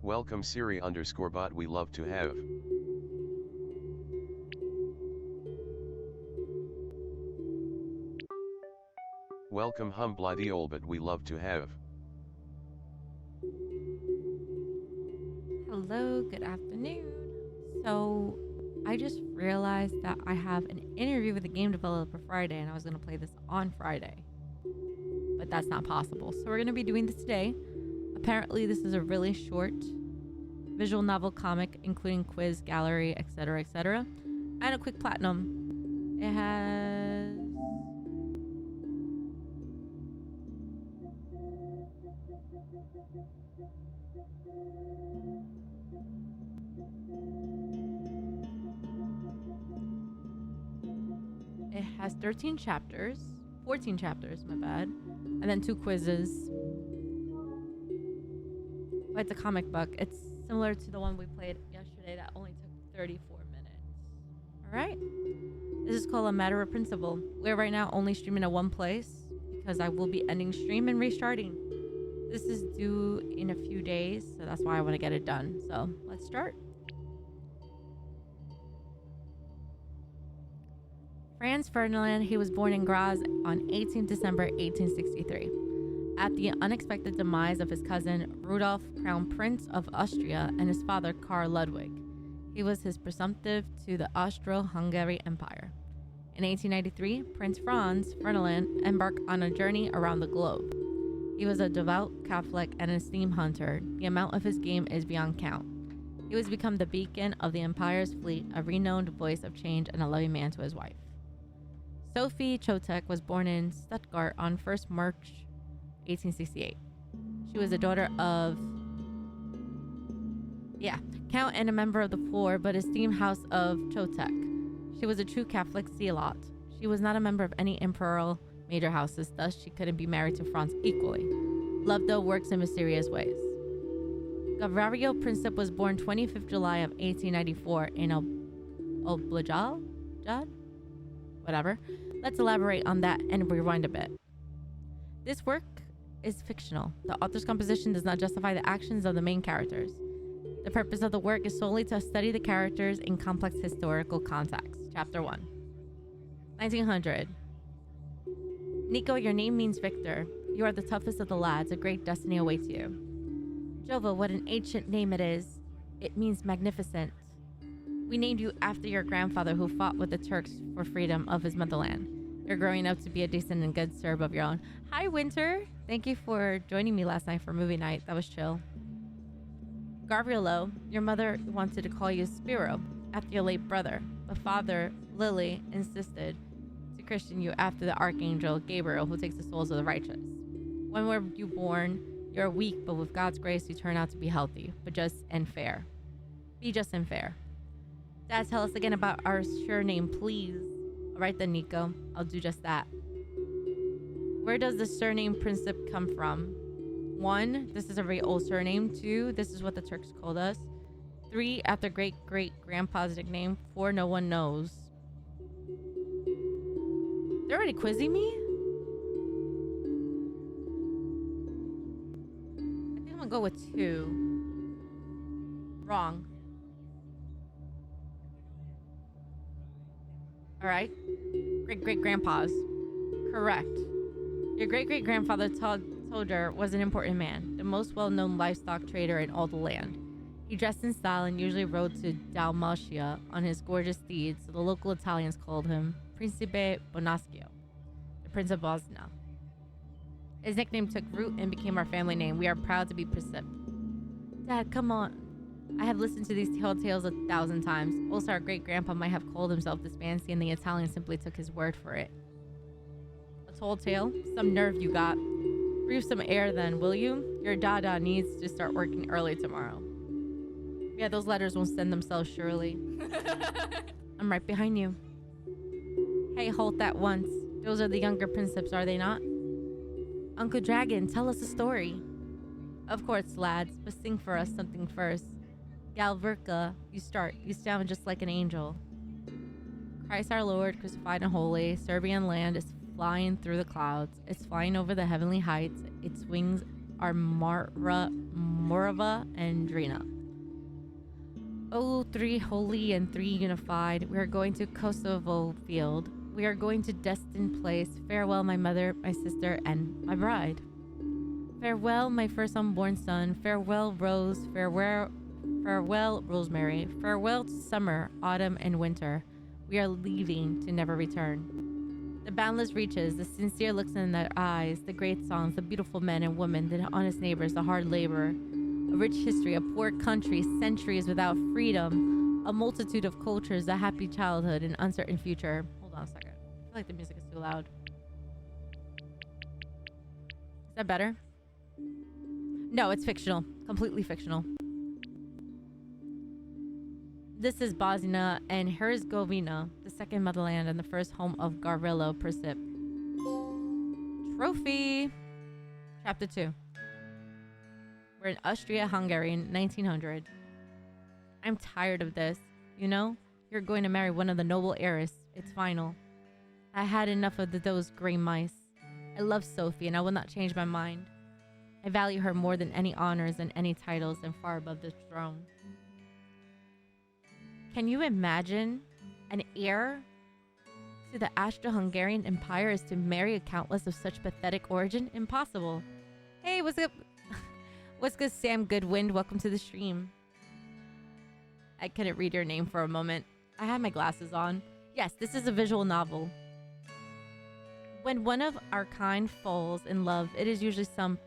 Welcome Siri_bot we love to have. Welcome Humbly the Olbit we love to have. Hello, good afternoon. So, I just realized that I have an interview with a game developer Friday, and I was going to play this on Friday. But that's not possible. So, we're going to be doing this today. Apparently, this is a really short visual novel comic, including quiz, gallery, etc., and a quick platinum. It has... It has 13 chapters, 14 chapters, my bad, and then 2 quizzes. But it's a comic book. It's similar to the one we played yesterday that only took 34 minutes. All right. This is called A Matter of Principle. We're right now only streaming at one place because I will be ending stream and restarting. This is due in a few days, so that's why I want to get it done. So let's start. Franz Ferdinand, he was born in Graz on 18 December 1863. At the unexpected demise of his cousin Rudolf, Crown Prince of Austria, and his father Karl Ludwig, he was his presumptive to the Austro-Hungary Empire. In 1893, Prince Franz Ferdinand embarked on a journey around the globe. He was a devout Catholic and an esteemed hunter. The amount of his game is beyond count. He was become the beacon of the Empire's fleet, a renowned voice of change, and a loving man to his wife. Sophie Chotek was born in Stuttgart on 1st March 1868. She was the daughter of, Count and a member of the poor but esteemed house of Chotek. She was a true Catholic zealot. She was not a member of any imperial major houses, thus she couldn't be married to Franz equally. Love, though, works in mysterious ways. Gavrilo Princip was born 25th July of 1894 in Oblajal? Whatever. Let's elaborate on that and rewind a bit. This work is fictional. The author's composition does not justify the actions of the main characters. The purpose of the work is solely to study the characters in complex historical context. Chapter 1. 1900. Nico, your name means victor. You are the toughest of the lads. A great destiny awaits you. Jova, what an ancient name it is. It means magnificent. We named you after your grandfather who fought with the Turks for freedom of his motherland. You're growing up to be a decent and good Serb of your own. Hi, Winter. Thank you for joining me last night for movie night. That was chill. Gavrilo, your mother wanted to call you Spiro after your late brother, but father, Lily, insisted to christen you after the archangel Gabriel who takes the souls of the righteous. When were you born? You're weak, but with God's grace you turn out to be healthy, but just and fair. Be just and fair. Dad, tell us again about our surname, please. All right then, Nico. I'll do just that. Where does the surname Princip come from? 1, this is a very old surname. 2, this is what the Turks called us. 3, after great-great-grandpa's nickname. 4, no one knows. They're already quizzing me? I think I'm gonna go with 2. Wrong. All right. Great-great-grandpa's. Correct. Your great-great-grandfather Todor was an important man, the most well-known livestock trader in all the land. He dressed in style and usually rode to Dalmatia on his gorgeous steeds, so the local Italians called him Principe Bonaschio, the Prince of Bosnia. His nickname took root and became our family name. We are proud to be Princip. Dad, come on. I have listened to these tall tales 1,000 times. Also, our great-grandpa might have called himself this fancy, and the Italians simply took his word for it. A tall tale? Some nerve you got. Breathe some air then, will you? Your dada needs to start working early tomorrow. Yeah, those letters won't send themselves surely. I'm right behind you. Hey, halt that once. Those are the younger Princips, are they not? Uncle Dragon, tell us a story. Of course, lads, but sing for us something first. Galverka, you start. You sound just like an angel. Christ our Lord, crucified and holy, Serbian land is flying through the clouds. It's flying over the heavenly heights. Its wings are Morava and Drina. Oh, three holy and three unified, we are going to Kosovo field. We are going to destined place. Farewell, my mother, my sister, and my bride. Farewell, my first unborn son. Farewell, Rose. Farewell, Rosemary. Farewell to summer, autumn, and winter. We are leaving to never return. The boundless reaches, the sincere looks in their eyes, the great songs, the beautiful men and women, the honest neighbors, the hard labor, a rich history, a poor country, centuries without freedom, a multitude of cultures, a happy childhood, an uncertain future. Hold on a second. I feel like the music is too loud. Is that better? No, it's fictional. Completely fictional. This is Bosnia and Herzegovina, the second motherland and the first home of Gavrilo Princip. Trophy! Chapter 2. We're in Austria-Hungary in 1900. I'm tired of this. You know, you're going to marry one of the noble heirs. It's final. I had enough of those gray mice. I love Sophie and I will not change my mind. I value her more than any honors and any titles and far above the throne. Can you imagine an heir to the Austro-Hungarian Empire is to marry a countess of such pathetic origin? Impossible. Hey, what's up? What's good, Sam Goodwind? Welcome to the stream. I couldn't read your name for a moment. I had my glasses on. Yes, this is a visual novel. When one of our kind falls in love, it is usually some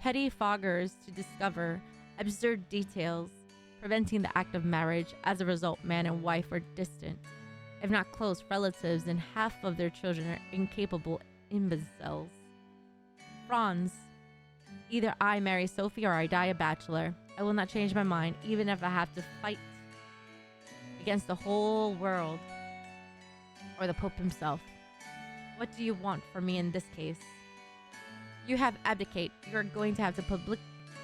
petty foggers to discover absurd details preventing the act of marriage. As a result, man and wife are distant, if not close relatives, and half of their children are incapable imbeciles. Franz, either I marry Sophie or I die a bachelor. I will not change my mind, even if I have to fight against the whole world or the Pope himself. What do you want from me in this case? You have abdicate. You are going to have to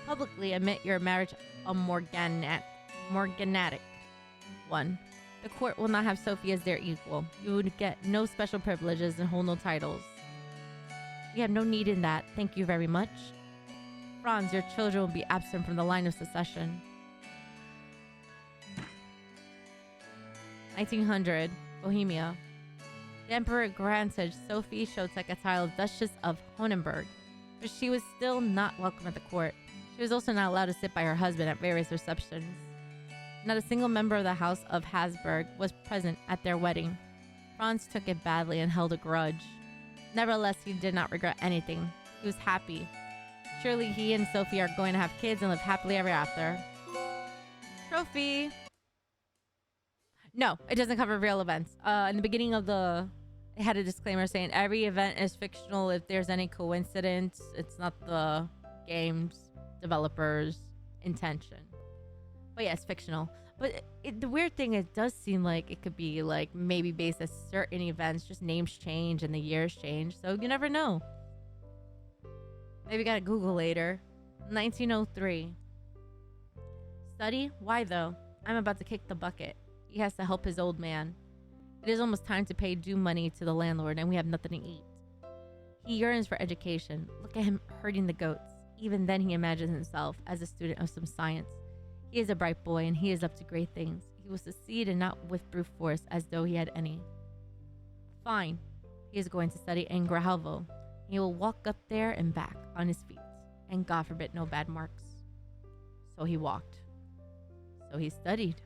publicly admit your marriage a morganatic one. The court will not have Sophie as their equal. You would get no special privileges and hold no titles. We have no need in that. Thank you very much. Franz, your children will be absent from the line of succession. 1900, Bohemia. The emperor granted Sophie Chotek a title of Duchess of Honenberg, but she was still not welcome at the court. She was also not allowed to sit by her husband at various receptions. Not a single member of the House of Habsburg was present at their wedding. Franz took it badly and held a grudge. Nevertheless, he did not regret anything. He was happy. Surely he and Sophie are going to have kids and live happily ever after. Trophy! No, it doesn't cover real events. In the beginning of it had a disclaimer saying every event is fictional. If there's any coincidence, it's not the game's developer's intention. But yeah, it's fictional. But the weird thing, it does seem like it could be like maybe based on certain events, just names change and the years change. So you never know. Maybe gotta Google later. 1903. Study? Why though? I'm about to kick the bucket. He has to help his old man. It is almost time to pay due money to the landlord and we have nothing to eat. He yearns for education. Look at him herding the goats. Even then he imagines himself as a student of some science. He is a bright boy and he is up to great things. He will succeed and not with brute force as though he had any. Fine. He is going to study in Grahalvo. He will walk up there and back on his feet. And God forbid no bad marks. So he walked. So he studied.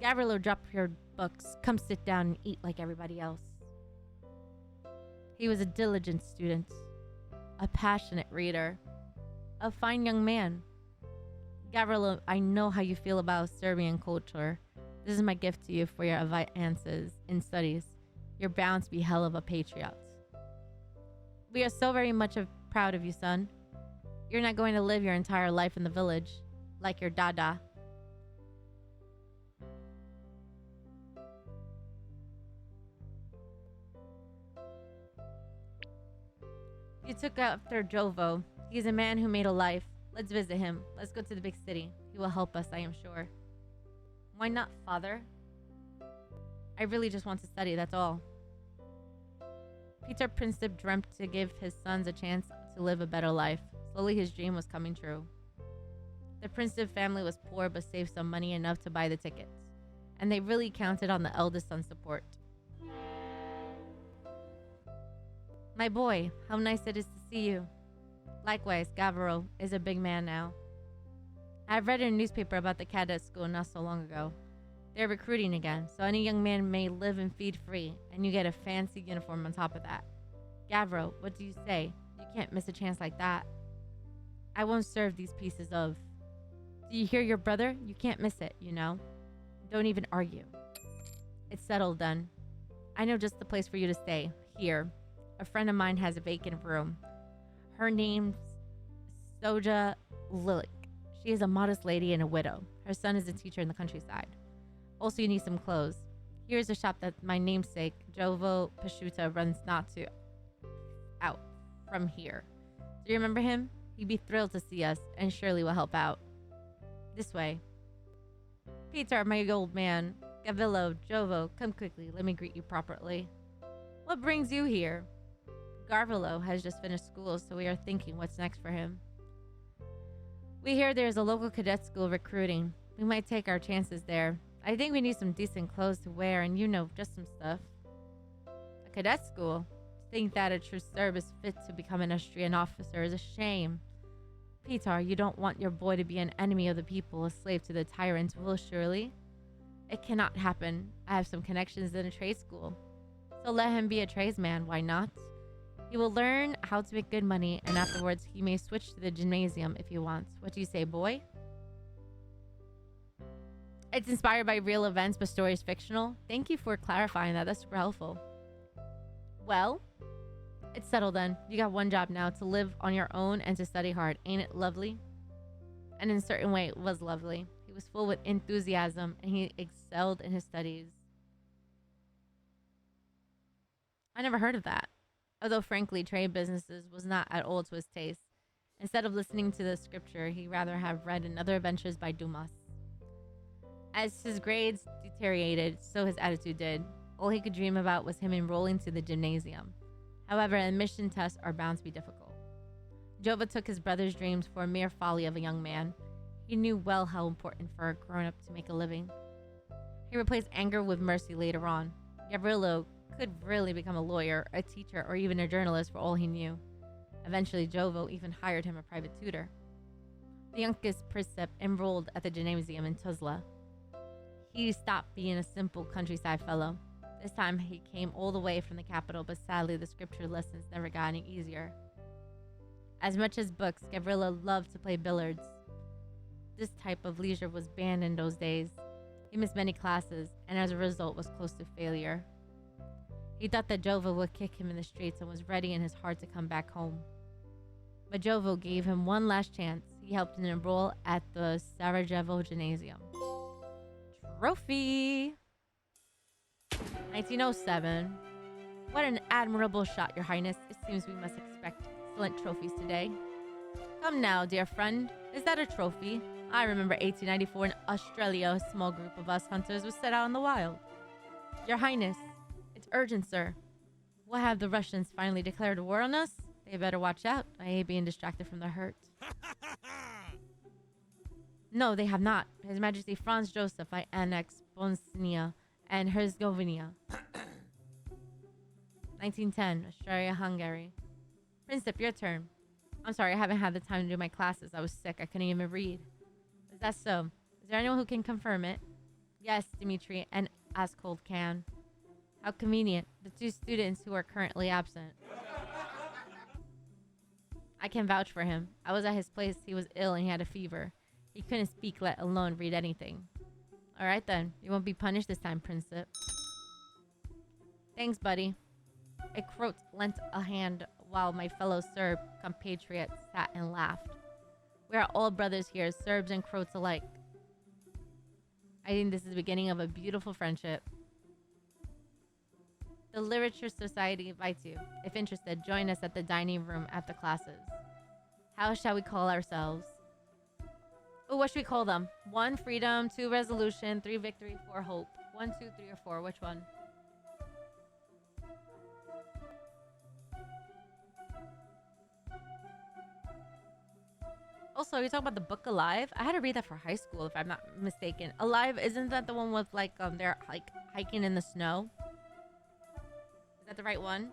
Gavrilo, drop your books. Come sit down and eat like everybody else. He was a diligent student. A passionate reader. A fine young man. Gavrilo, I know how you feel about Serbian culture. This is my gift to you for your advances in studies. You're bound to be hell of a patriot. We are so very much proud of you, son. You're not going to live your entire life in the village, like your dada. You took after Jovo. He's a man who made a life. Let's visit him. Let's go to the big city. He will help us, I am sure. Why not, father? I really just want to study, that's all. Peter Princip dreamt to give his sons a chance to live a better life. Slowly his dream was coming true. The Princeton family was poor but saved some money enough to buy the tickets, and they really counted on the eldest son's support. My boy, how nice it is to see you. Likewise, Gavero is a big man now. I've read in a newspaper about the cadet school not so long ago. They're recruiting again, so any young man may live and feed free, and you get a fancy uniform on top of that. Gavero, what do you say? You can't miss a chance like that. I won't serve these pieces of... Do you hear your brother? You can't miss it, you know? Don't even argue. It's settled then. I know just the place for you to stay. Here. A friend of mine has a vacant room. Her name's Soja Lilik. She is a modest lady and a widow. Her son is a teacher in the countryside. Also, you need some clothes. Here's a shop that my namesake, Jovo Pashuta, runs not too out from here. Do you remember him? He'd be thrilled to see us and surely will help out. This way. Peter, my old man. Gavillo, Jovo, come quickly. Let me greet you properly. What brings you here? Garvilo has just finished school, so we are thinking what's next for him. We hear there's a local cadet school recruiting. We might take our chances there. I think we need some decent clothes to wear and, just some stuff. A cadet school? To think that a true Serb is fit to become an Austrian officer is a shame. Peter, you don't want your boy to be an enemy of the people, a slave to the tyrants, will surely? It cannot happen. I have some connections in a trade school. So let him be a tradesman, why not? He will learn how to make good money, and afterwards he may switch to the gymnasium if he wants. What do you say, boy? It's inspired by real events, but story is fictional. Thank you for clarifying that. That's super helpful. Well, it's settled then. You got one job now, to live on your own and to study hard. Ain't it lovely? And in a certain way, it was lovely. He was full with enthusiasm, and he excelled in his studies. I never heard of that. Although, frankly, trade businesses was not at all to his taste. Instead of listening to the scripture, he'd rather have read Another Adventures by Dumas. As his grades deteriorated, so his attitude did. All he could dream about was him enrolling to the gymnasium. However, admission tests are bound to be difficult. Jova took his brother's dreams for a mere folly of a young man. He knew well how important for a grown-up to make a living. He replaced anger with mercy later on. Gavrilo could really become a lawyer, a teacher, or even a journalist for all he knew. Eventually, Jovo even hired him a private tutor. The youngest Pricep enrolled at the gymnasium in Tuzla. He stopped being a simple countryside fellow. This time, he came all the way from the capital, but sadly, the scripture lessons never got any easier. As much as books, Gavrilo loved to play billiards. This type of leisure was banned in those days. He missed many classes, and as a result, was close to failure. He thought that Jovo would kick him in the streets and was ready in his heart to come back home. But Jovo gave him one last chance. He helped him enroll at the Sarajevo Gymnasium. Trophy! 1907. What an admirable shot, Your Highness. It seems we must expect excellent trophies today. Come now, dear friend. Is that a trophy? I remember 1894 in Australia, a small group of us hunters was set out in the wild. Your Highness, it's urgent, sir. What, have the Russians finally declared war on us? They better watch out. I hate being distracted from the hurt. No, they have not. His Majesty Franz Joseph, I annexed Bosnia and Herzegovina. 1910, Australia-Hungary. Princip, your turn. I'm sorry, I haven't had the time to do my classes. I was sick. I couldn't even read. Is that so? Is there anyone who can confirm it? Yes, Dimitri and Askold can. How convenient. The two students who are currently absent. I can vouch for him. I was at his place. He was ill and he had a fever. He couldn't speak, let alone read anything. All right, then. You won't be punished this time, Princip. Thanks, buddy. A Croat lent a hand while my fellow Serb compatriot sat and laughed. We are all brothers here, Serbs and Croats alike. I think this is the beginning of a beautiful friendship. The Literature Society invites you. If interested, join us at the dining room after classes. How shall we call ourselves? Oh, what should we call them? 1, freedom. 2, resolution. 3, victory. 4, hope. 1, 2, 3, or 4. Which one? Also, you're talking about the book Alive? I had to read that for high school, if I'm not mistaken. Alive, isn't that the one with like they're like hiking in the snow? Is that the right one?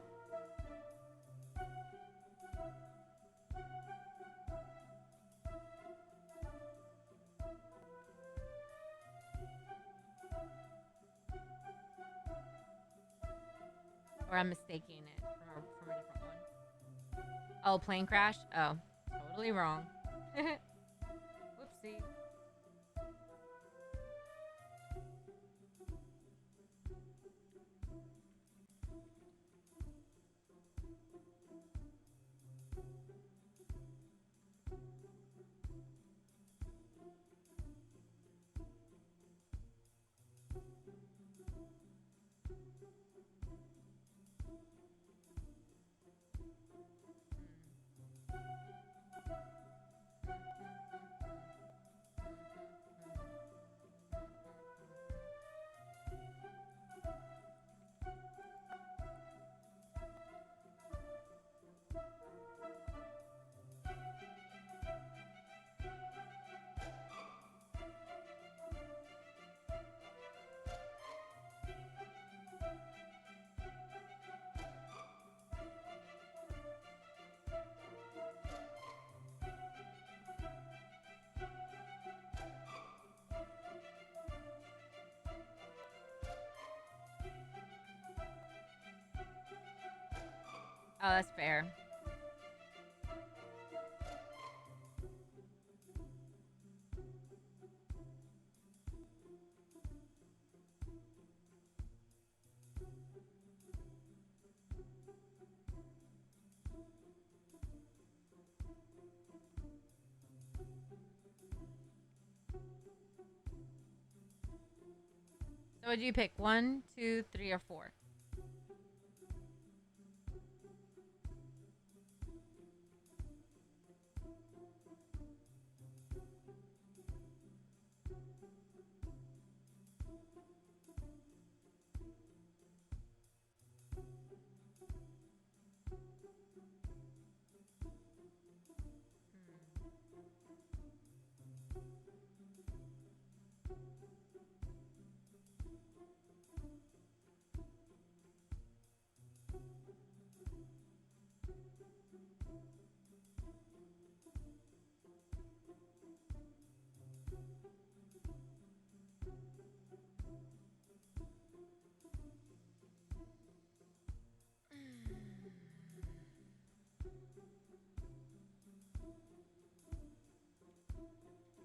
Or I'm mistaking it from a different one. Oh, plane crash? Oh, totally wrong. Whoopsie. Oh, that's fair. So would you pick 1, 2, 3, or 4?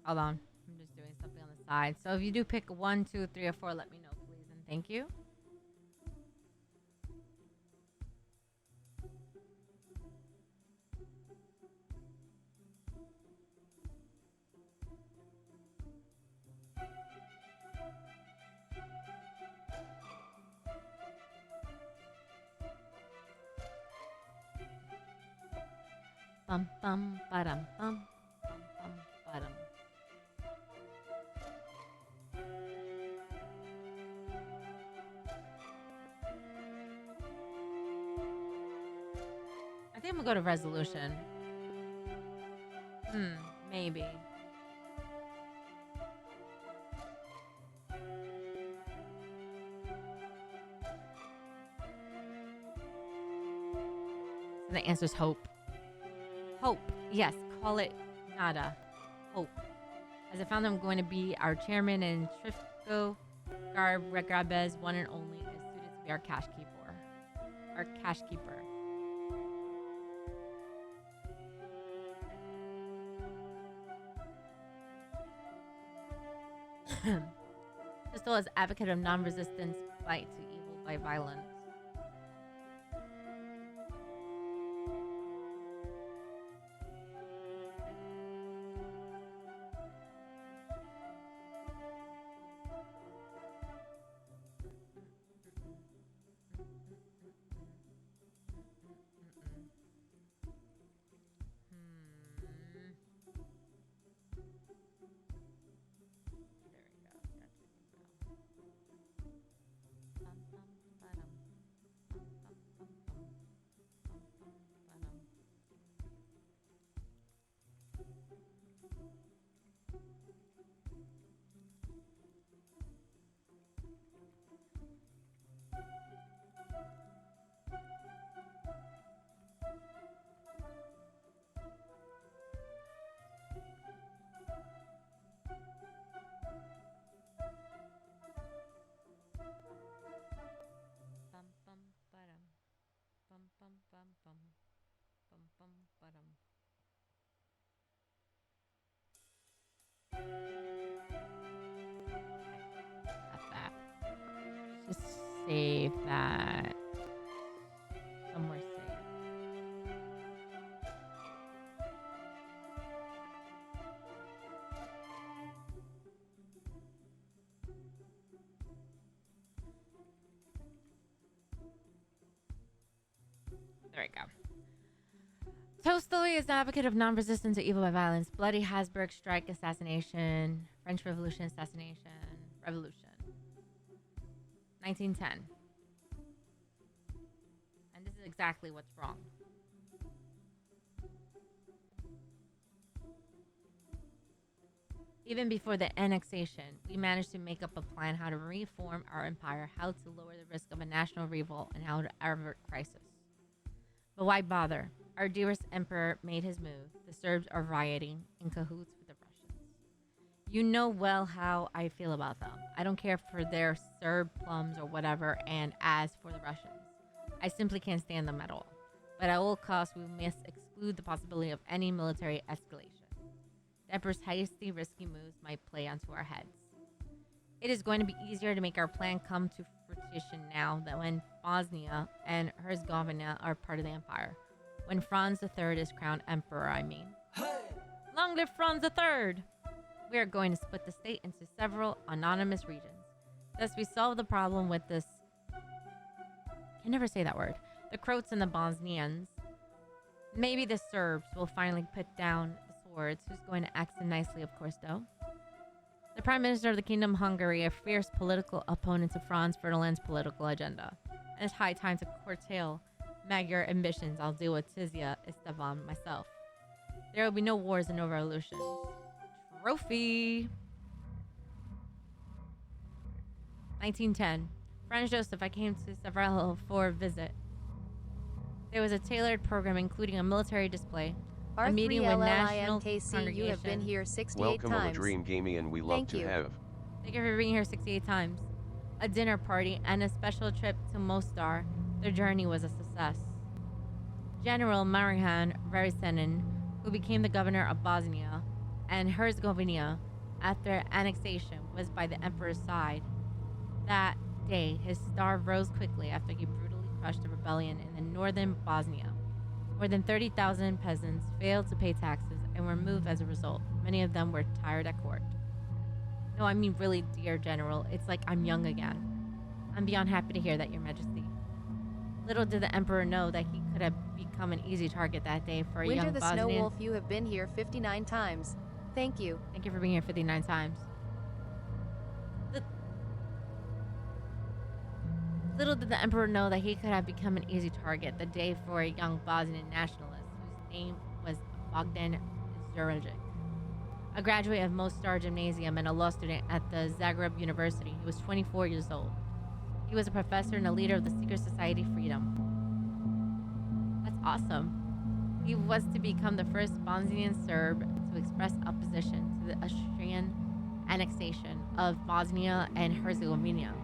Hold on. I'm just doing something on the side. So if you do pick 1, 2, 3, or 4, let me know, please, and thank you. Bum bum ba-dum bum bum bum ba-dum. I think I'm gonna go to resolution. Maybe. So the answer is hope. Hope. Yes, call it nada. Hope. As I found I'm going to be our chairman and Trifco Grabez, one and only, is suited to be our cash keeper. Our cash keeper. Crystal is advocate of non-resistance fight to evil by violence. Got that. Just save that somewhere safe. There we go. Tolstoy is an advocate of non-resistance to evil by violence. Bloody Habsburg strike assassination. French Revolution assassination. Revolution. 1910. And this is exactly what's wrong. Even before the annexation, we managed to make up a plan how to reform our empire, how to lower the risk of a national revolt, and how to avert crisis. But why bother? Our dearest emperor made his move. The Serbs are rioting in cahoots with the Russians. You know well how I feel about them. I don't care for their Serb plums or whatever, and as for the Russians, I simply can't stand them at all. But at all costs, we must exclude the possibility of any military escalation. The emperor's hasty, risky moves might play onto our heads. It is going to be easier to make our plan come to fruition now than when Bosnia and Herzegovina are part of the empire. When Franz III is crowned emperor, I mean. Hey! Long live Franz III! We are going to split the state into several autonomous regions. Thus, we solve the problem with this... I can never say that word. The Croats and the Bosnians. Maybe the Serbs will finally put down the swords. Who's going to act so nicely, of course, though? The Prime Minister of the Kingdom of Hungary, a fierce political opponent to Franz Ferdinand's political agenda. And it's high time to curtail Magyar ambitions. I'll deal with Tizia Esteban myself. There will be no wars and no revolutions. Trophy! 1910. Franz Joseph, I came to Seville for a visit. There was a tailored program including a military display, a meeting with national congregations. You have been here 68 Welcome times. ALEDreamGameOn, we love to have. Thank you for being here 68 times. A dinner party and a special trip to Mostar. Their journey was a success. General Marijan Verisenin, who became the governor of Bosnia and Herzegovina after annexation, was by the emperor's side. That day, his star rose quickly after he brutally crushed a rebellion in the northern Bosnia. More than 30,000 peasants failed to pay taxes and were moved as a result. Many of them were tired at court. No, I mean really, dear General, it's like I'm young again. I'm beyond happy to hear that, Your Majesty. Little did the Emperor know that he could have become an easy target that day for a young Winter the Bosnian. Snow Wolf, you have been here 59 times. Thank you. Thank you for being here 59 times. Little did the Emperor know that he could have become an easy target the day for a young Bosnian nationalist whose name was Bogdan Zurijic. A graduate of Mostar Gymnasium and a law student at the Zagreb University, he was 24 years old. He was a professor and a leader of the secret society Freedom. That's awesome. He was to become the first Bosnian Serb to express opposition to the Austrian annexation of Bosnia and Herzegovina.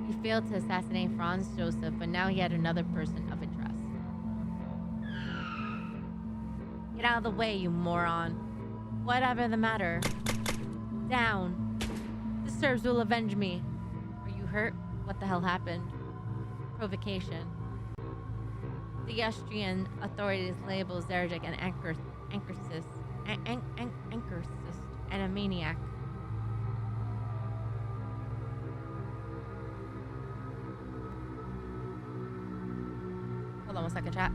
He failed to assassinate Franz Joseph, but now he had another person of interest. Get out of the way, you moron. Whatever the matter. Down. The Serbs will avenge me. Are you hurt? What the hell happened? Provocation. The Austrian authorities label Zerjic an anchorist and a maniac. Hold on one second, chat.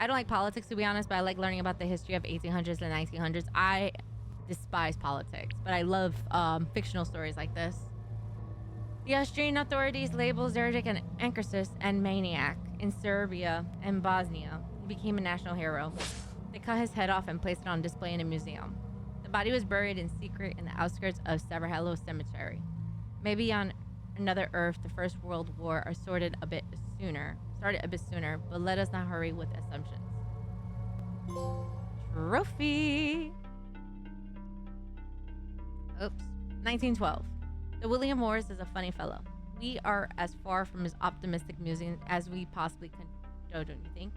I don't like politics, to be honest, but I like learning about the history of 1800s and 1900s. I despise politics, but I love fictional stories like this. The Austrian authorities labeled Zerdic an anarchist and maniac in Serbia and Bosnia. He became a national hero. They cut his head off and placed it on display in a museum. The body was buried in secret in the outskirts of Sarajevo Cemetery. Maybe on another Earth, the First World War started a bit sooner, but let us not hurry with assumptions. Trophy. Oops. 1912. The William Morris is a funny fellow. We are as far from his optimistic musings as we possibly can go, don't you think?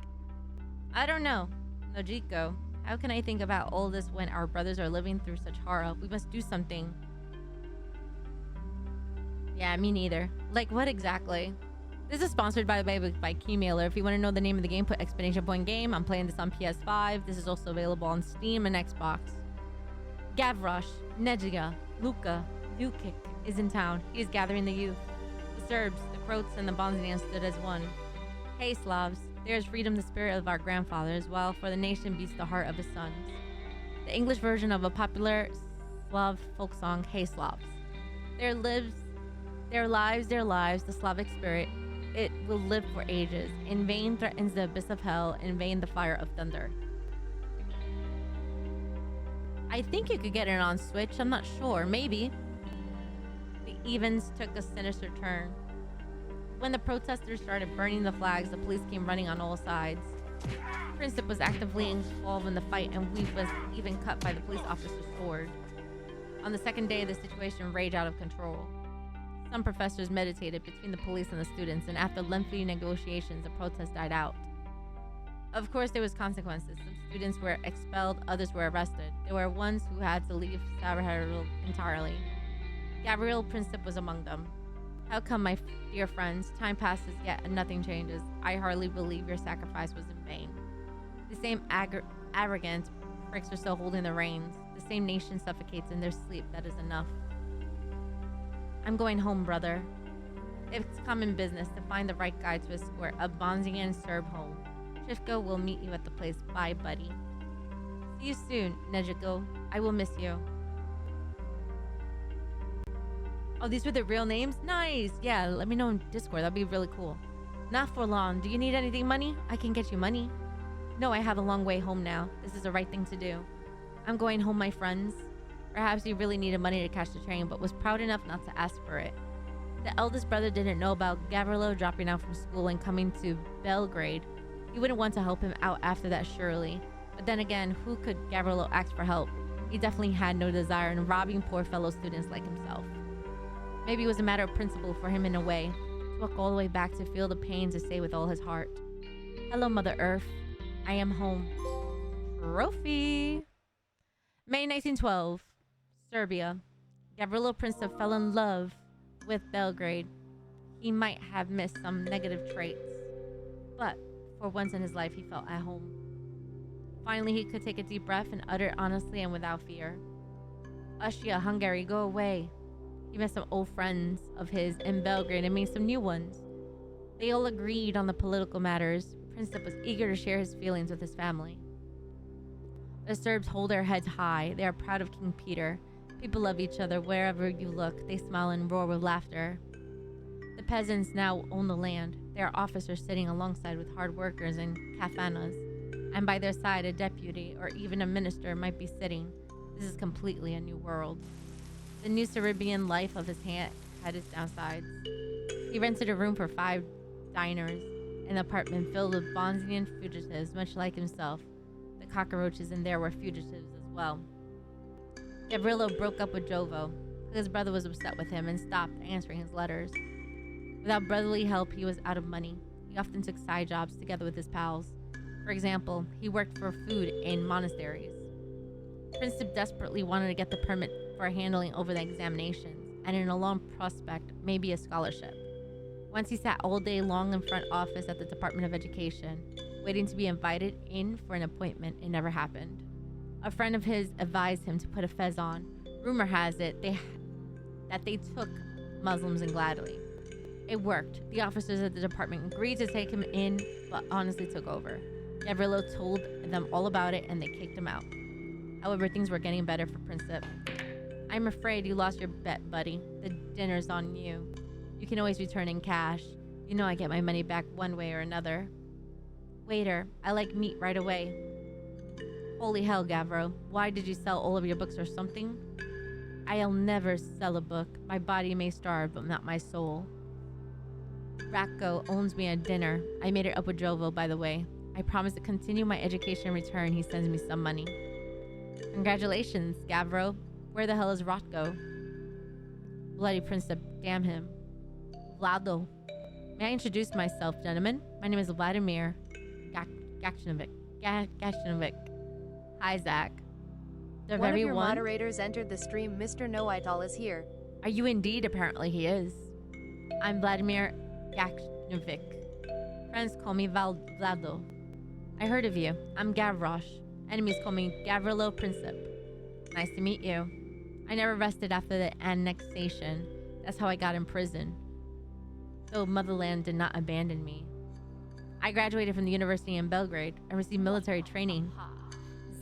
I don't know. Nojiko, how can I think about all this when our brothers are living through such horror? We must do something. Yeah, me neither. Like what exactly? This is sponsored by Keymailer. If you want to know the name of the game, put exclamation point game. I'm playing this on PS5. This is also available on Steam and Xbox. Gavrosh, Nejiga, Luka, Lukic is in town. He is gathering the youth. The Serbs, the Croats, and the Bosnians stood as one. Hey Slavs, there is freedom the spirit of our grandfathers, while for the nation beats the heart of his sons. The English version of a popular Slav folk song, Hey Slavs. Their lives, the Slavic spirit, it will live for ages. In vain threatens the abyss of hell, in vain the fire of thunder. I think you could get it on Switch, I'm not sure, maybe. The events took a sinister turn. When the protesters started burning the flags, the police came running on all sides. Princip was actively involved in the fight, and Weave was even cut by the police officer's sword. On the second day, the situation raged out of control. Some professors meditated between the police and the students, and after lengthy negotiations, the protest died out. Of course, there was consequences. Some students were expelled, others were arrested. There were ones who had to leave Sarajevo entirely. Gabriel Princip was among them. How come, my dear friends, time passes yet nothing changes? I hardly believe your sacrifice was in vain. The same arrogant pricks are still holding the reins. The same nation suffocates in their sleep. That is enough. I'm going home, brother. It's common business to find the right guide to escort a Bosnian Serb home. Trifko will meet you at the place. Bye, buddy. See you soon, Nejiko. I will miss you. Oh, these were the real names? Nice. Yeah, let me know in Discord. That'd be really cool. Not for long. Do you need anything, money? I can get you money. No, I have a long way home now. This is the right thing to do. I'm going home, my friends. Perhaps he really needed money to catch the train, but was proud enough not to ask for it. The eldest brother didn't know about Gavrilo dropping out from school and coming to Belgrade. He wouldn't want to help him out after that, surely. But then again, who could Gavrilo ask for help? He definitely had no desire in robbing poor fellow students like himself. Maybe it was a matter of principle for him in a way, to walk all the way back to feel the pain, to say with all his heart, "Hello, Mother Earth. I am home." Trophy! May 1912. Serbia. Gavrilo Princip fell in love with Belgrade. He might have missed some negative traits, but for once in his life he felt at home. Finally, he could take a deep breath and utter honestly and without fear, "Austria, Hungary, go away." He met some old friends of his in Belgrade and made some new ones. They all agreed on the political matters. Princip was eager to share his feelings with his family. The Serbs hold their heads high. They are proud of King Peter. People love each other wherever you look. They smile and roar with laughter. The peasants now own the land. There are officers sitting alongside with hard workers in kafanas, and by their side a deputy or even a minister might be sitting. This is completely a new world. The new Serbian life of his hand had its downsides. He rented a room for 5 diners, an apartment filled with Bosnian fugitives, much like himself. The cockroaches in there were fugitives as well. Gavrilo broke up with Jovo. His brother was upset with him and stopped answering his letters. Without brotherly help, he was out of money. He often took side jobs together with his pals. For example, he worked for food in monasteries. Princip desperately wanted to get the permit for handling over the examinations, and in a long prospect, maybe a scholarship. Once he sat all day long in front office at the Department of Education, waiting to be invited in for an appointment. It never happened. A friend of his advised him to put a fez on. Rumor has it that they took Muslims in gladly. It worked. The officers at the department agreed to take him in, but honestly took over. Gavrilo told them all about it and they kicked him out. However, things were getting better for Princip. I'm afraid you lost your bet, buddy. The dinner's on you. You can always return in cash. You know I get my money back one way or another. Waiter, I like meat right away. Holy hell, Gavro. Why did you sell all of your books or something? I'll never sell a book. My body may starve, but not my soul. Ratko owns me a dinner. I made it up with Jovo, by the way. I promise to continue my education in return. He sends me some money. Congratulations, Gavro. Where the hell is Ratko? Bloody Princip, damn him. Vlado. May I introduce myself, gentlemen? My name is Vladimir Gachinovic. Hi, Zach. One of your moderators entered the stream. Mr. Know-It-All is here. Are you indeed? Apparently he is. I'm Vladimir Gachinovic. Friends call me Vlado. I heard of you. I'm Gavrosh. Enemies call me Gavrilo Princip. Nice to meet you. I never rested after the annexation. That's how I got in prison. Though Motherland did not abandon me. I graduated from the university in Belgrade and received military training.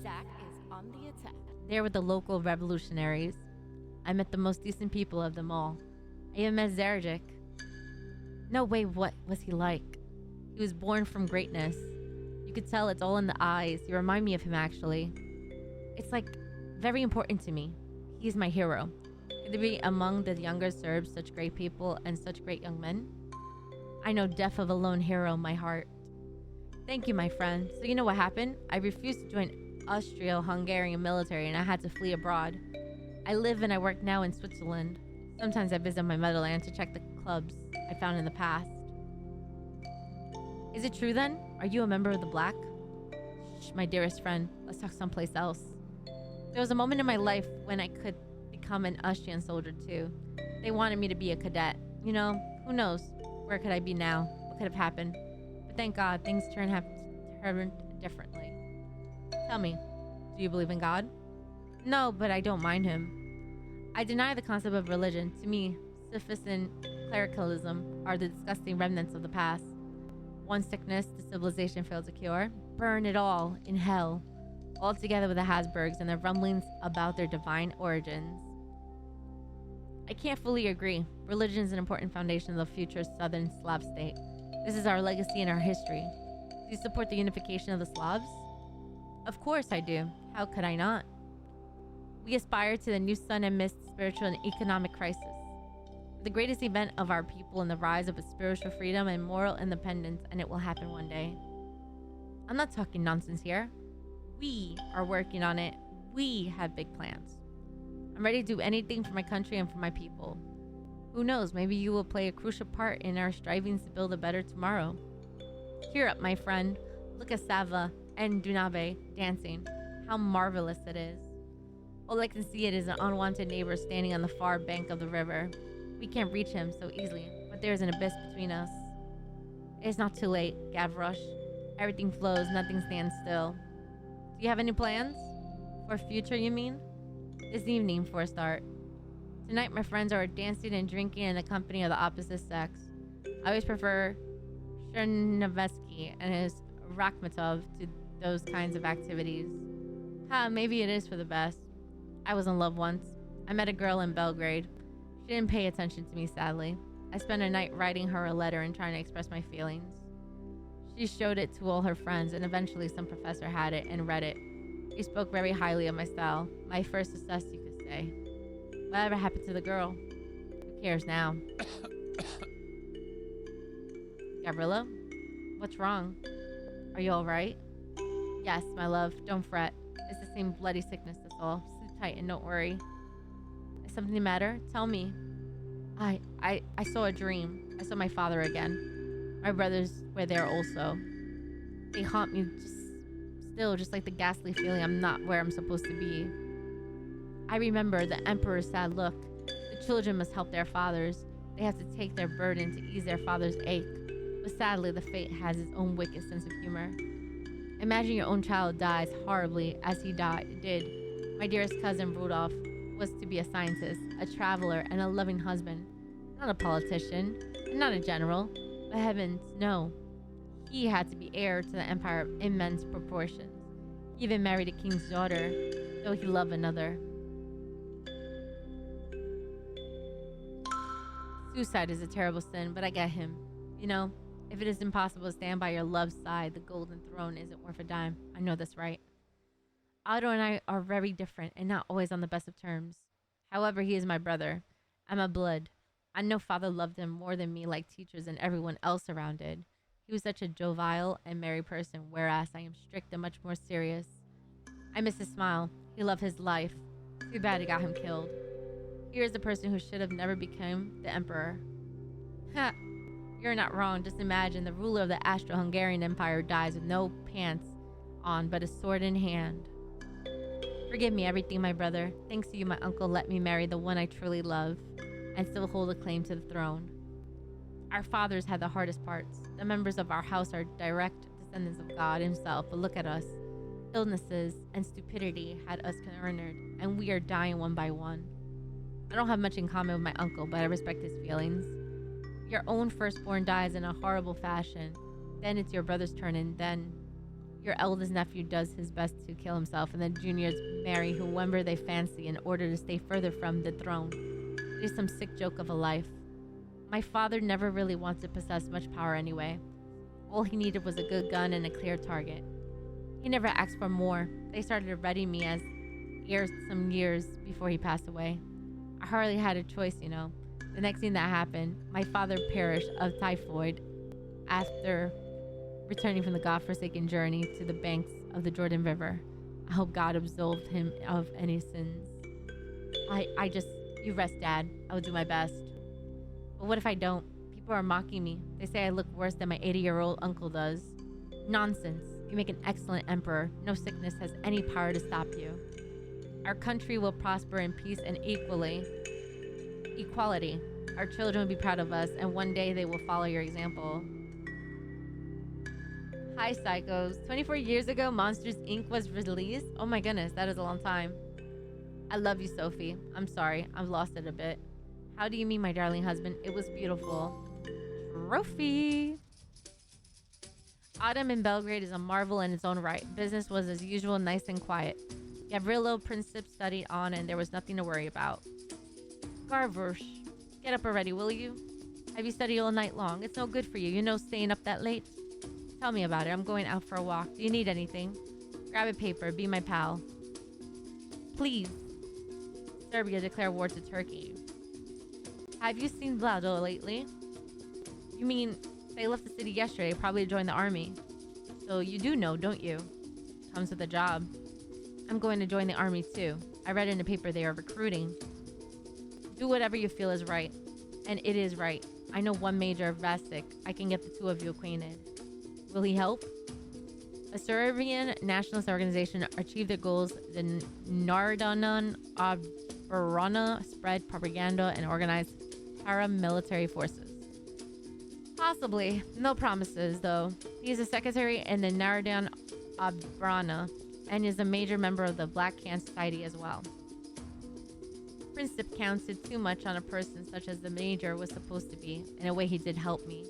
Zach is on the attack. There with the local revolutionaries. I met the most decent people of them all. I even met Zerajic. No way, what was he like? He was born from greatness. You could tell it's all in the eyes. You remind me of him, actually. It's like very important to me. He's my hero. Could there be among the younger Serbs such great people and such great young men? I know death of a lone hero in my heart. Thank you, my friend. So you know what happened? I refused to join Austro-Hungarian military and I had to flee abroad. I live and I work now in Switzerland. Sometimes I visit my motherland to check the clubs I found in the past. Is it true then? Are you a member of the Black? Shh, my dearest friend. Let's talk someplace else. There was a moment in my life when I could become an Austrian soldier too. They wanted me to be a cadet. You know, who knows? Where could I be now? What could have happened? But thank God, things have turned differently. Tell me, do you believe in God? No, but I don't mind him. I deny the concept of religion. To me, syphilis and clericalism are the disgusting remnants of the past. One sickness the civilization failed to cure. Burn it all in hell. All together with the Habsburgs and their rumblings about their divine origins. I can't fully agree. Religion is an important foundation of the future Southern Slav state. This is our legacy and our history. Do you support the unification of the Slavs? Of course I do. How could I not? We aspire to the new sun amidst spiritual and economic crisis. The greatest event of our people in the rise of a spiritual freedom and moral independence, and it will happen one day. I'm not talking nonsense here. We are working on it. We have big plans. I'm ready to do anything for my country and for my people. Who knows, maybe you will play a crucial part in our strivings to build a better tomorrow. Cheer up, my friend. Look at Sava and Dunabe dancing. How marvelous it is. All I can see it is an unwanted neighbor standing on the far bank of the river. We can't reach him so easily, but there is an abyss between us. It is not too late, Gavrosh. Everything flows, nothing stands still. Do you have any plans? For future, you mean? This evening, for a start. Tonight, my friends are dancing and drinking in the company of the opposite sex. I always prefer Chernovetsky and his Rakhmatov to those kinds of activities. Maybe it is for the best. I was in love once. I met a girl in Belgrade. She didn't pay attention to me, sadly. I spent a night writing her a letter and trying to express my feelings. She showed it to all her friends, and eventually some professor had it and read it. He spoke very highly of my style. My first success, you could say. Whatever happened to the girl? Who cares now? Gavrilo? What's wrong? Are you alright? Yes, my love. Don't fret. It's the same bloody sickness, that's all. Sleep tight and don't worry. Is something the matter? Tell me. I saw a dream. I saw my father again. My brothers were there also. They haunt me just like the ghastly feeling I'm not where I'm supposed to be. I remember the emperor's sad look. The children must help their fathers. They have to take their burden to ease their father's ache. But sadly, the fate has its own wicked sense of humor. Imagine your own child dies horribly as he did. My dearest cousin Rudolph was to be a scientist, a traveler, and a loving husband. Not a politician, and not a general. But heavens, no. He had to be heir to the empire of immense proportions. He even married a king's daughter, though he loved another. Suicide is a terrible sin, but I get him. You know, if it is impossible to stand by your love's side, the golden throne isn't worth a dime. I know that's right. Otto and I are very different and not always on the best of terms. However, he is my brother. I'm a blood. I know father loved him more than me, like teachers and everyone else around did. He was such a jovial and merry person, whereas I am strict and much more serious. I miss his smile. He loved his life. Too bad it got him killed. Here's the person who should have never become the emperor. Ha! You're not wrong. Just imagine the ruler of the Austro-Hungarian Empire dies with no pants on but a sword in hand. Forgive me everything, my brother. Thanks to you, my uncle let me marry the one I truly love and still hold a claim to the throne. Our fathers had the hardest parts. The members of our house are direct descendants of God himself, but look at us. Illnesses and stupidity had us cornered, and we are dying one by one. I don't have much in common with my uncle, but I respect his feelings. Your own firstborn dies in a horrible fashion. Then it's your brother's turn, and then your eldest nephew does his best to kill himself, and then juniors marry whoever they fancy in order to stay further from the throne. It is some sick joke of a life. My father never really wanted to possess much power anyway. All he needed was a good gun and a clear target. He never asked for more. They started readying me as heir some years before he passed away. I hardly had a choice, you know. The next thing that happened, my father perished of typhoid after returning from the God-forsaken journey to the banks of the Jordan River. I hope God absolved him of any sins. You rest, Dad. I will do my best. But what if I don't? People are mocking me. They say I look worse than my 80-year-old uncle does. Nonsense. You make an excellent emperor. No sickness has any power to stop you. Our country will prosper in peace and equality. Our children will be proud of us, and one day they will follow your example. Hi, psychos. 24 years ago, Monsters, Inc. was released? Oh my goodness, that is a long time. I love you, Sophie. I'm sorry, I've lost it a bit. How do you mean, my darling husband? It was beautiful. Trophy! Autumn in Belgrade is a marvel in its own right. Business was as usual, nice and quiet. Gavrilo Princip studied on, and there was nothing to worry about. Garvush, get up already, will you? Have you studied all night long? It's no good for you, staying up that late. Tell me about it. I'm going out for a walk. Do you need anything? Grab a paper. Be my pal. Please. Serbia declared war to Turkey. Have you seen Vlado lately? You mean they left the city yesterday, probably to join the army. So you do know, don't you? Comes with a job. I'm going to join the army too. I read in the paper they are recruiting. Do whatever you feel is right. And it is right. I know one Major Vasic. I can get the two of you acquainted. Will he help? A Serbian nationalist organization achieved their goals. The Nardanan Obrana spread propaganda and organized paramilitary forces. Possibly. No promises, though. He is a secretary in the Nardan Obrana and is a major member of the Black Can Society as well. Princip counted too much on a person such as the Major was supposed to be. In a way, he did help me.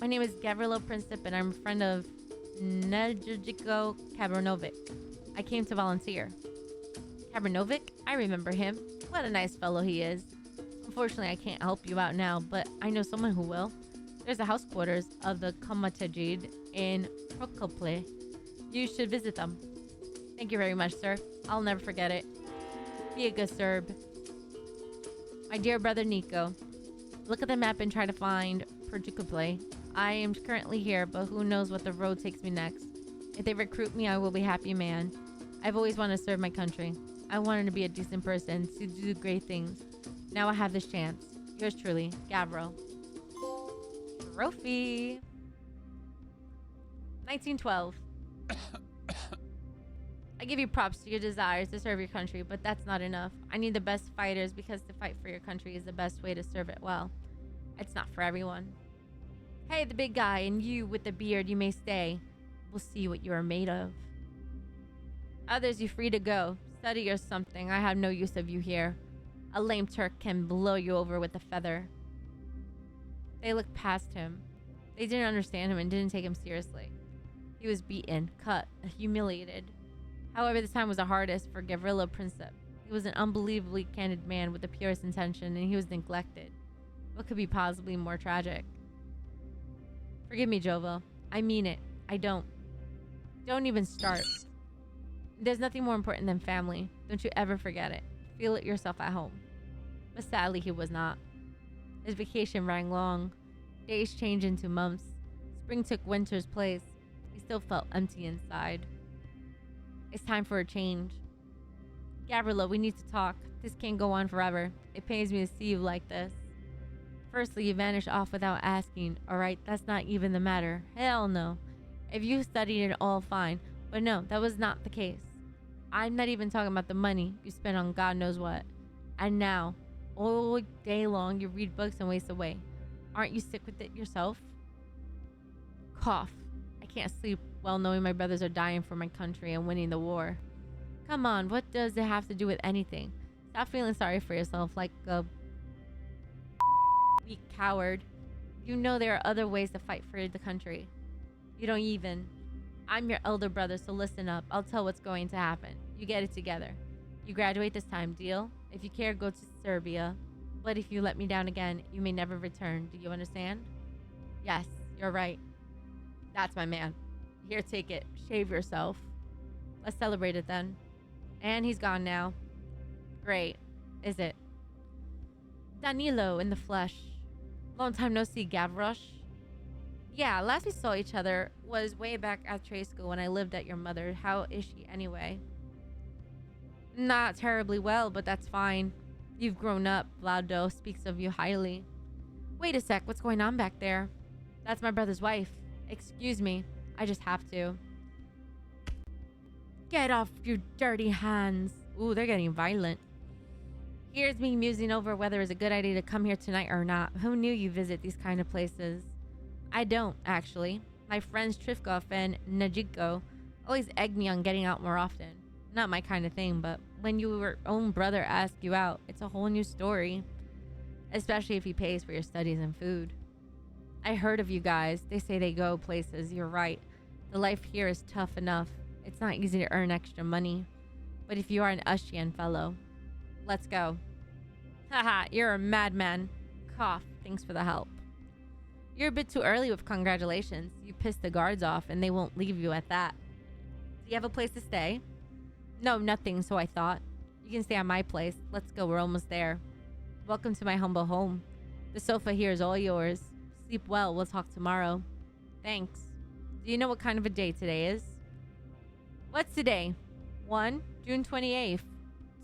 My name is Gavrilo Princip, and I'm a friend of Nedjigo Kabranovic. I came to volunteer. Kabranovic? I remember him. What a nice fellow he is. Unfortunately, I can't help you out now, but I know someone who will. There's the house quarters of the Komatajid in Prokople. You should visit them. Thank you very much, sir. I'll never forget it. Be a good Serb. My dear brother Nico, look at the map and try to find Prokople. I am currently here, but who knows what the road takes me next. If they recruit me, I will be a happy man. I've always wanted to serve my country. I wanted to be a decent person, to do great things. Now I have this chance. Yours truly, Gavro. Trophy. 1912. I give you props to your desires to serve your country, but that's not enough. I need the best fighters because to fight for your country is the best way to serve it well. It's not for everyone. Hey, the big guy, and you with the beard, you may stay. We'll see what you are made of. Others, you free to go. Study or something. I have no use of you here. A lame Turk can blow you over with a feather. They looked past him. They didn't understand him and didn't take him seriously. He was beaten, cut, humiliated. However, this time was the hardest for Gavrilo Princip. He was an unbelievably candid man with the purest intention, and he was neglected. What could be possibly more tragic? Forgive me, Jovo. I mean it. I don't. Don't even start. There's nothing more important than family. Don't you ever forget it. Feel it yourself at home. But sadly, he was not. His vacation ran long. Days changed into months. Spring took winter's place. He still felt empty inside. It's time for a change. Gavrilo, we need to talk. This can't go on forever. It pains me to see you like this. Firstly, you vanished off without asking. Alright, that's not even the matter. Hell no. If you studied it all, fine. But no, that was not the case. I'm not even talking about the money you spent on God knows what. And now, all day long, you read books and waste away. Aren't you sick with it yourself? Cough. I can't sleep well knowing my brothers are dying for my country and winning the war. Come on, what does it have to do with anything? Stop feeling sorry for yourself like a weak coward. You know there are other ways to fight for the country. You don't even. I'm your elder brother, so listen up. I'll tell what's going to happen. You get it together. You graduate this time, deal? If you care, go to Serbia. But if you let me down again, you may never return. Do you understand? Yes, you're right. That's my man. Here, take it. Shave yourself. Let's celebrate it then. And he's gone now. Great. Is it? Danilo in the flesh. Long time no see, Gavroche. Yeah, last we saw each other was way back at trade school when I lived at your mother. How is she anyway? Not terribly well, but that's fine. You've grown up. Vlado speaks of you highly. Wait a sec, what's going on back there? That's my brother's wife. Excuse me, I just have to. Get off your dirty hands. Ooh, they're getting violent. Here's me musing over whether it's a good idea to come here tonight or not. Who knew you visit these kind of places? I don't, actually. My friends Trifkov and Najiko always egg me on getting out more often. Not my kind of thing, but when your own brother asks you out, it's a whole new story. Especially if he pays for your studies and food. I heard of you guys. They say they go places. You're right. The life here is tough enough. It's not easy to earn extra money. But if you are an Ushian fellow, let's go. Haha, you're a madman. Cough. Thanks for the help. You're a bit too early with congratulations. You pissed the guards off and they won't leave you at that. Do you have a place to stay? No, nothing, so I thought. You can stay at my place. Let's go, we're almost there. Welcome to my humble home. The sofa here is all yours. Sleep well, we'll talk tomorrow. Thanks. Do you know what kind of a day today is? What's today? 1. June 28th.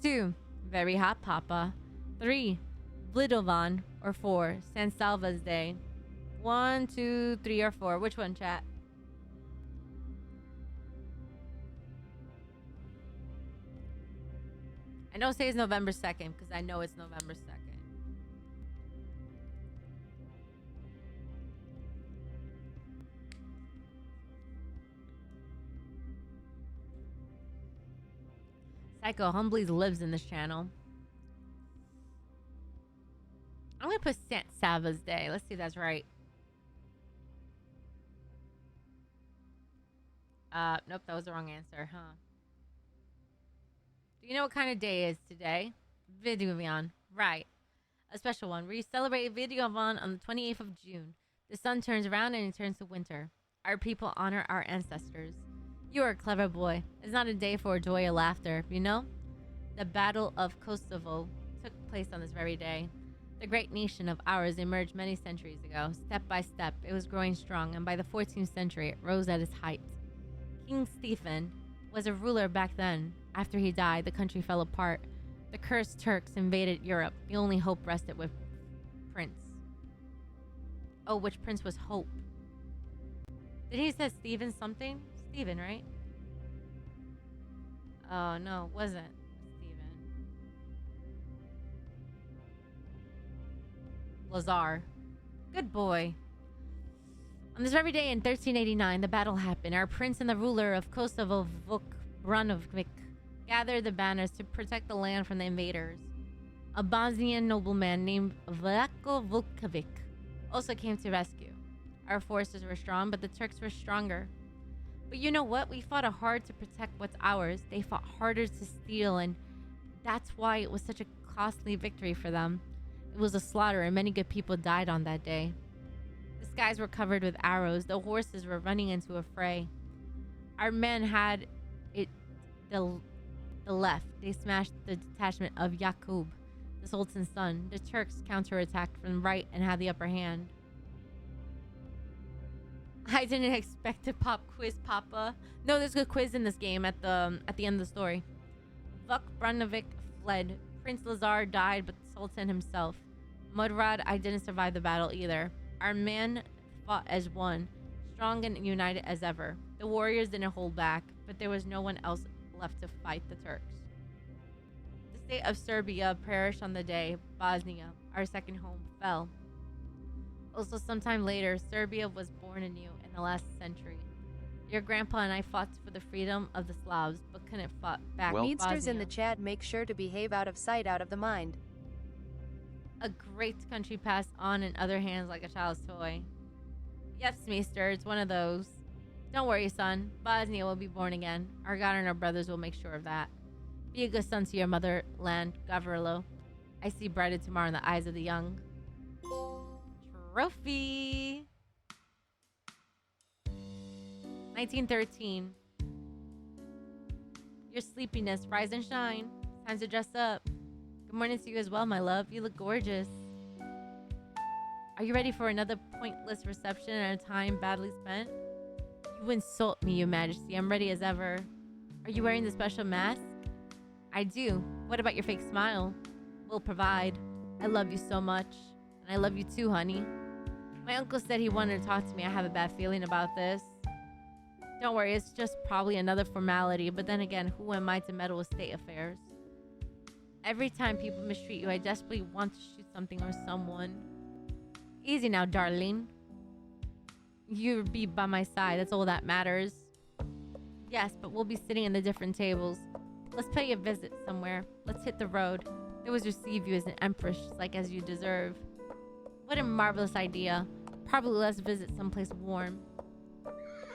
2. Very hot, Papa. 3. Blidovan. Or 4. San Salva's Day. 1, 2, 3, or 4. Which one, chat? I don't say it's November 2nd because I know it's November 2nd. Psycho Humbly lives in this channel. I'm going to put Sant Salva's Day. Let's see if that's right. Nope, that was the wrong answer, huh? Do you know what kind of day it is today? Videovan. Right. A special one. We celebrate Videovan on the 28th of June. The sun turns around and it turns to winter. Our people honor our ancestors. You are a clever boy. It's not a day for joy or laughter, you know? The Battle of Kosovo took place on this very day. The great nation of ours emerged many centuries ago. Step by step, it was growing strong, and by the 14th century, it rose at its height. King Stephen was a ruler back then. After he died, the country fell apart. The cursed Turks invaded Europe. The only hope rested with Prince. Oh, which prince was Hope? Did he say Stephen something? Stephen, right? Oh, no, it wasn't Stephen. Lazar. Good boy. On this very day in 1389, the battle happened. Our prince and the ruler of Kosovo, Vuk Branovic, gathered the banners to protect the land from the invaders. A Bosnian nobleman named Vlako Vukovic also came to rescue. Our forces were strong, but the Turks were stronger. But you know what? We fought hard to protect what's ours. They fought harder to steal, and that's why it was such a costly victory for them. It was a slaughter, and many good people died on that day. The skies were covered with arrows. The horses were running into a fray. Our men had it the left. They smashed the detachment of Yaqub, the Sultan's son. The Turks counterattacked from the right and had the upper hand. I didn't expect to pop quiz, Papa. No, there's a quiz in this game at the end of the story. Vuk Branovic fled. Prince Lazar died, but the Sultan himself. Mudrad, I didn't survive the battle either. Our men fought as one, strong and united as ever. The warriors didn't hold back, but there was no one else left to fight the Turks. The state of Serbia perished on the day Bosnia, our second home, fell. Also, sometime later, Serbia was born anew in the last century. Your grandpa and I fought for the freedom of the Slavs, but couldn't fight back. Meadsters in the chat, make sure to behave out of sight, out of the mind. A great country passed on in other hands like a child's toy. Yep, Smeester, it's one of those. Don't worry, son. Bosnia will be born again. Our God and our brothers will make sure of that. Be a good son to your motherland, Gavrilo. I see brighter tomorrow in the eyes of the young. Trophy! 1913. Your sleepiness, rise and shine. Time to dress up. Good morning to you as well, my love. You look gorgeous. Are you ready for another pointless reception and a time badly spent? You insult me, Your Majesty. I'm ready as ever. Are you wearing the special mask? I do. What about your fake smile? We'll provide. I love you so much. And I love you too, honey. My uncle said he wanted to talk to me. I have a bad feeling about this. Don't worry, it's just probably another formality. But then again, who am I to meddle with state affairs? Every time people mistreat you, I desperately want to shoot something or someone. Easy now, darling. You'll be by my side. That's all that matters. Yes, but we'll be sitting in the different tables. Let's pay a visit somewhere. Let's hit the road. They will receive you as an empress, like as you deserve. What a marvelous idea. Probably let's visit someplace warm.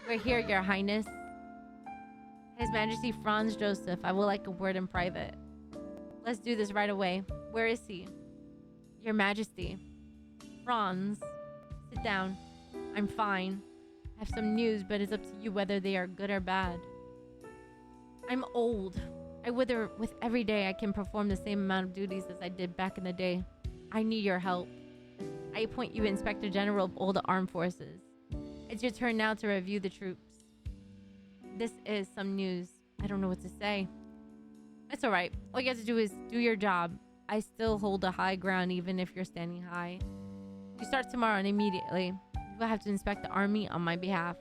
We're here, Your Highness. His Majesty Franz Joseph, I would like a word in private. Let's do this right away. Where is he? Your Majesty. Franz, sit down. I'm fine. I have some news, but it's up to you whether they are good or bad. I'm old. I wither with every day. I can perform the same amount of duties as I did back in the day. I need your help. I appoint you Inspector General of all the armed forces. It's your turn now to review the troops. This is some news. I don't know what to say. It's alright. All you have to do is do your job. I still hold the high ground even if you're standing high. You start tomorrow and immediately. You will have to inspect the army on my behalf.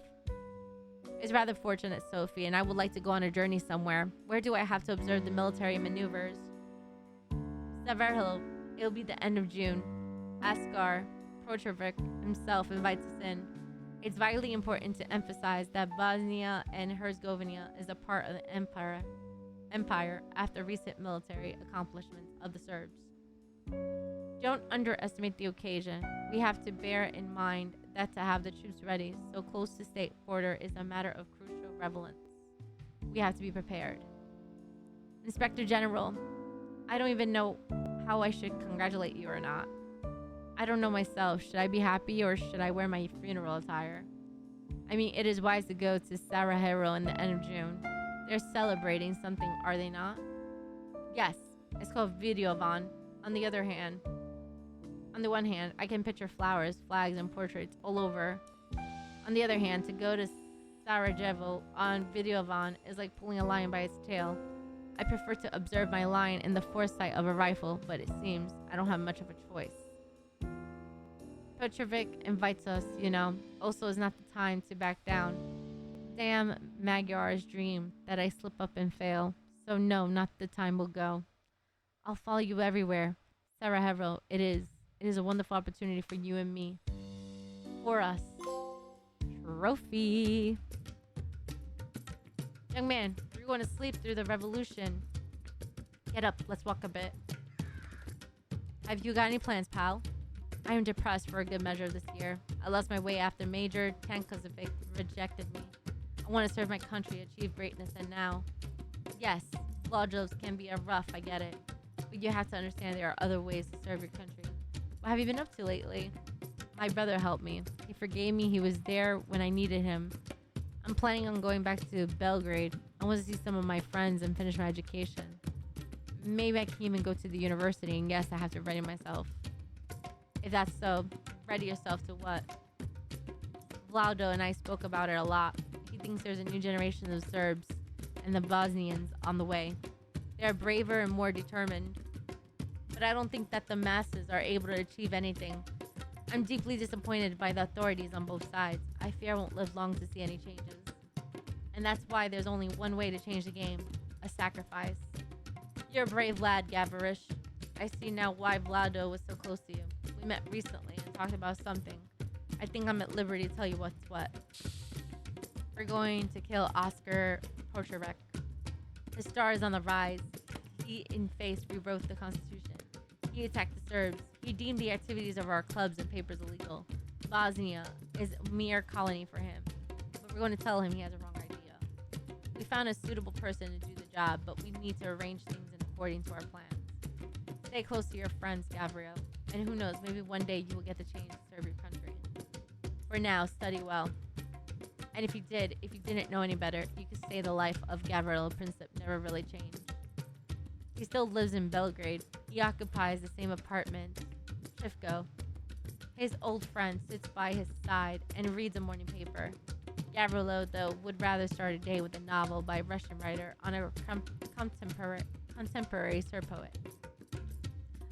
It's rather fortunate, Sophie, and I would like to go on a journey somewhere. Where do I have to observe the military maneuvers? Severhill. It'll be the end of June. Askar Protrovic himself invites us in. It's vitally important to emphasize that Bosnia and Herzegovina is a part of the empire after recent military accomplishments of the Serbs. Don't underestimate the occasion. We have to bear in mind that to have the troops ready so close to state border is a matter of crucial relevance. We have to be prepared. Inspector General, I don't even know how I should congratulate you or not. I don't know myself. Should I be happy or should I wear my funeral attire? I mean, it is wise to go to Sarajevo in the end of June. They're celebrating something, are they not? Yes, it's called Videovan. On the one hand, I can picture flowers, flags, and portraits all over. On the other hand, to go to Sarajevo on Videovan is like pulling a lion by its tail. I prefer to observe my lion in the foresight of a rifle, but it seems I don't have much of a choice. Petrovic invites us, you know. Also, is not the time to back down. Damn Magyar's dream that I slip up and fail. So no, not the time will go. I'll follow you everywhere. Sarajevo, it is. It is a wonderful opportunity for you and me. For us. Trophy. Young man, you're going to sleep through the revolution. Get up, let's walk a bit. Have you got any plans, pal? I am depressed for a good measure this year. I lost my way after Major Tankovic rejected me. I want to serve my country, achieve greatness, and now... Yes, law jobs can be rough, I get it. But you have to understand there are other ways to serve your country. What have you been up to lately? My brother helped me. He forgave me. He was there when I needed him. I'm planning on going back to Belgrade. I want to see some of my friends and finish my education. Maybe I can even go to the university, and yes, I have to ready myself. If that's so, ready yourself to what? Vlado and I spoke about it a lot. He thinks there's a new generation of Serbs and the Bosnians on the way. They are braver and more determined. But I don't think that the masses are able to achieve anything. I'm deeply disappointed by the authorities on both sides. I fear I won't live long to see any changes. And that's why there's only one way to change the game. A sacrifice. You're a brave lad, Gavarish. I see now why Vlado was so close to you. We met recently and talked about something. I think I'm at liberty to tell you what's what. We're going to kill Oscar Procherek. His star is on the rise. He, in face, rewrote the Constitution. He attacked the Serbs. He deemed the activities of our clubs and papers illegal. Bosnia is a mere colony for him. But we're going to tell him he has a wrong idea. We found a suitable person to do the job, but we need to arrange things according to our plans. Stay close to your friends, Gabriel. And who knows, maybe one day you will get the chance to serve your country. For now, study well. And if you didn't know any better, you could say the life of Gabriel Princip never really changed. He still lives in Belgrade. He occupies the same apartment, Trifko. His old friend sits by his side and reads a morning paper. Gabriel, though, would rather start a day with a novel by a Russian writer on a contemporary Serb poet.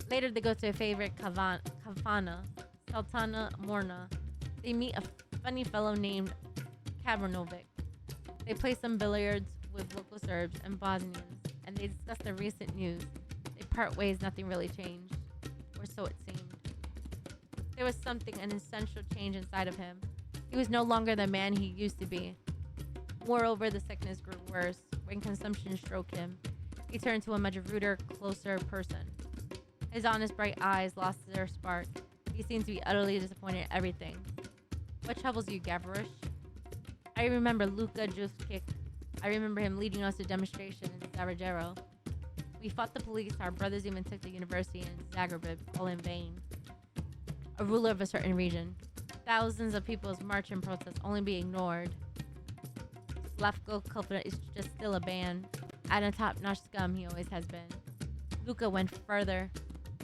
Later, they go to a favorite kafana, Sultana Morna. They meet a funny fellow named Kabranovic. They play some billiards with local Serbs and Bosnians, and they discuss the recent news. They part ways, nothing really changed, or so it seemed. There was an essential change inside of him. He was no longer the man he used to be. Moreover, the sickness grew worse. When consumption stroked him, he turned to a much ruder, closer person. His honest, bright eyes lost their spark. He seemed to be utterly disappointed in everything. What troubles you, Gavarish? I remember Luka Juskic. I remember him leading us to demonstration in Sarajevo. We fought the police. Our brothers even took the university in Zagreb, all in vain. A ruler of a certain region. Thousands of people's march and protest only be ignored. Slavko Kulpa is just still a band. At a top-notch scum he always has been. Luka went further.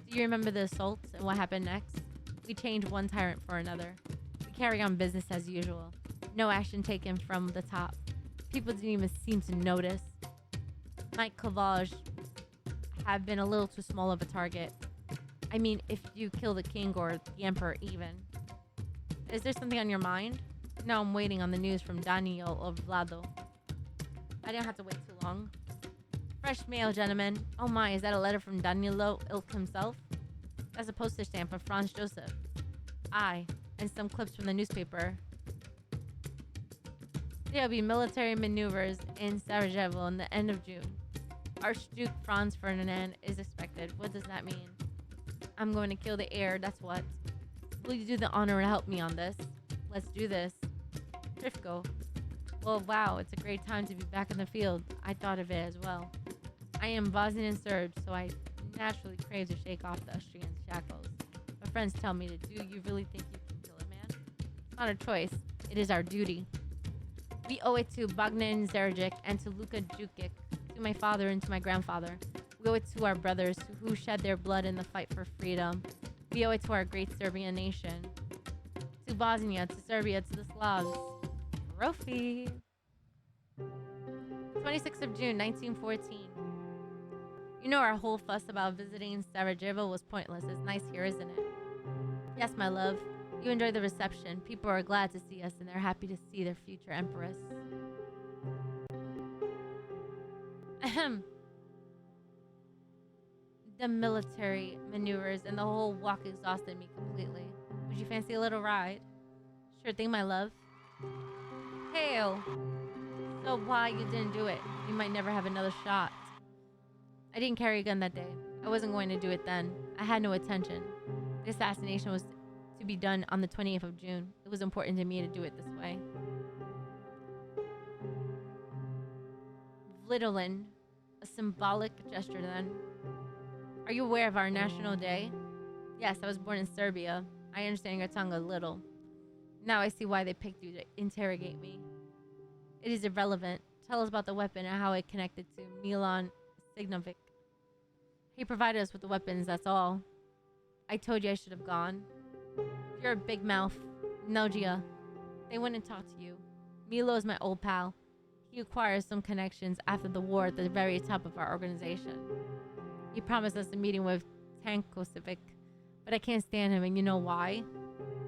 Do you remember the assaults and what happened next? We changed one tyrant for another. We carry on business as usual. No action taken from the top. People didn't even seem to notice. Mike Kovaj have been a little too small of a target. I mean, if you kill the king or the emperor even. Is there something on your mind? No, I'm waiting on the news from Daniel or Vlado. I didn't have to wait too long. Fresh mail, gentlemen. Oh my, is that a letter from Danilo Ilk himself? That's a postage stamp from Franz Joseph. Aye, and some clips from the newspaper. There'll be military maneuvers in Sarajevo in the end of June. Archduke Franz Ferdinand is expected. What does that mean? I'm going to kill the heir, that's what. Will you do the honor and help me on this? Let's do this. Trifko. Well, wow, it's a great time to be back in the field. I thought of it as well. I am Bosnian Serb, so I naturally crave to shake off the Austrian shackles. My friends tell me to. Do you really think you can kill a man? It's not a choice. It is our duty. We owe it to Bogdan Zerjic and to Luka Jukic, to my father and to my grandfather. We owe it to our brothers who shed their blood in the fight for freedom. We owe it to our great Serbian nation. To Bosnia, to Serbia, to the Slavs. Trophy. 26th of June, 1914. You know our whole fuss about visiting Sarajevo was pointless. It's nice here, isn't it? Yes, my love. You enjoy the reception. People are glad to see us, and they're happy to see their future empress. Ahem. The military maneuvers and the whole walk exhausted me completely. Would you fancy a little ride? Sure thing, my love. Hail! So why you didn't do it? You might never have another shot. I didn't carry a gun that day. I wasn't going to do it then. I had no attention. The assassination was to be done on the 20th of June. It was important to me to do it this way. Vlitolin, a symbolic gesture then. Are you aware of our national day? Yes, I was born in Serbia. I understand your tongue a little. Now I see why they picked you to interrogate me. It is irrelevant. Tell us about the weapon and how it connected to Milan Signovic. He provided us with the weapons, that's all. I told you I should have gone. You're a big mouth. No, Gia. They wouldn't talk to you. Milo is my old pal. He acquired some connections after the war at the very top of our organization. He promised us a meeting with Tankosevic, but I can't stand him, and you know why?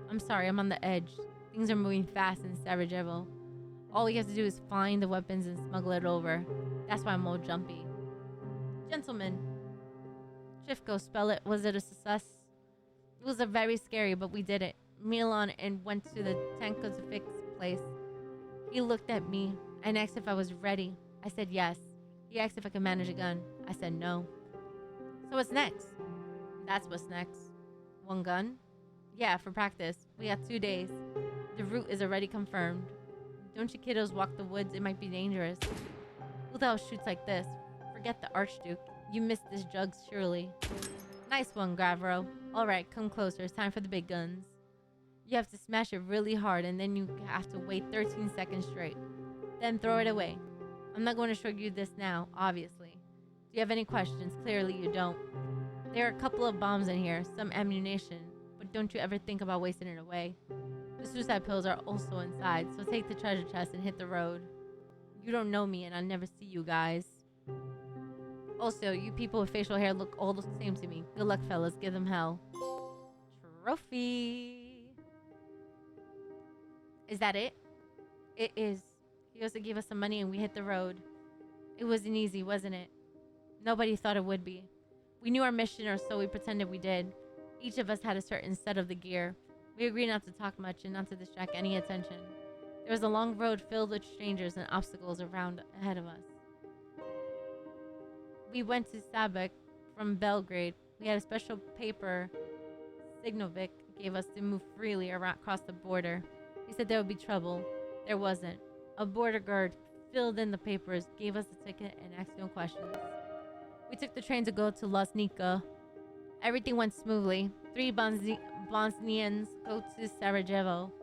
I'm sorry, I'm on the edge. Things are moving fast in Sarajevo. All we have to do is find the weapons and smuggle it over. That's why I'm all jumpy. Gentlemen. Chifko, spell it. Was it a success? It was a very scary, but we did it. Milan and went to the Tankosevic's place. He looked at me and asked if I was ready. I said yes. He asked if I could manage a gun. I said no. So what's next? That's what's next. One gun? Yeah, for practice. We have 2 days. The route is already confirmed. Don't you kiddos walk the woods, it might be dangerous. Who the hell shoots like this? Forget the Archduke. You missed this jugs, surely. Nice one, Gravro. Alright, come closer. It's time for the big guns. You have to smash it really hard, and then you have to wait 13 seconds straight. Then throw it away. I'm not going to show you this now, obviously. Do you have any questions? Clearly you don't. There are a couple of bombs in here, some ammunition, but don't you ever think about wasting it away. The suicide pills are also inside, so take the treasure chest and hit the road. You don't know me, and I'll never see you guys. Also, you people with facial hair look all the same to me. Good luck, fellas. Give them hell. Trophy. Is that it? It is. He also gave us some money and we hit the road. It wasn't easy, wasn't it? Nobody thought it would be. We knew our mission, or so we pretended we did. Each of us had a certain set of the gear. We agreed not to talk much and not to distract any attention. There was a long road filled with strangers and obstacles around ahead of us. We went to Sabek from Belgrade. We had a special paper Signovic gave us to move freely across the border. He said there would be trouble. There wasn't. A border guard filled in the papers, gave us a ticket, and asked no questions. We took the train to go to Loznica. Everything went smoothly. 3 Bosnians go to Sarajevo.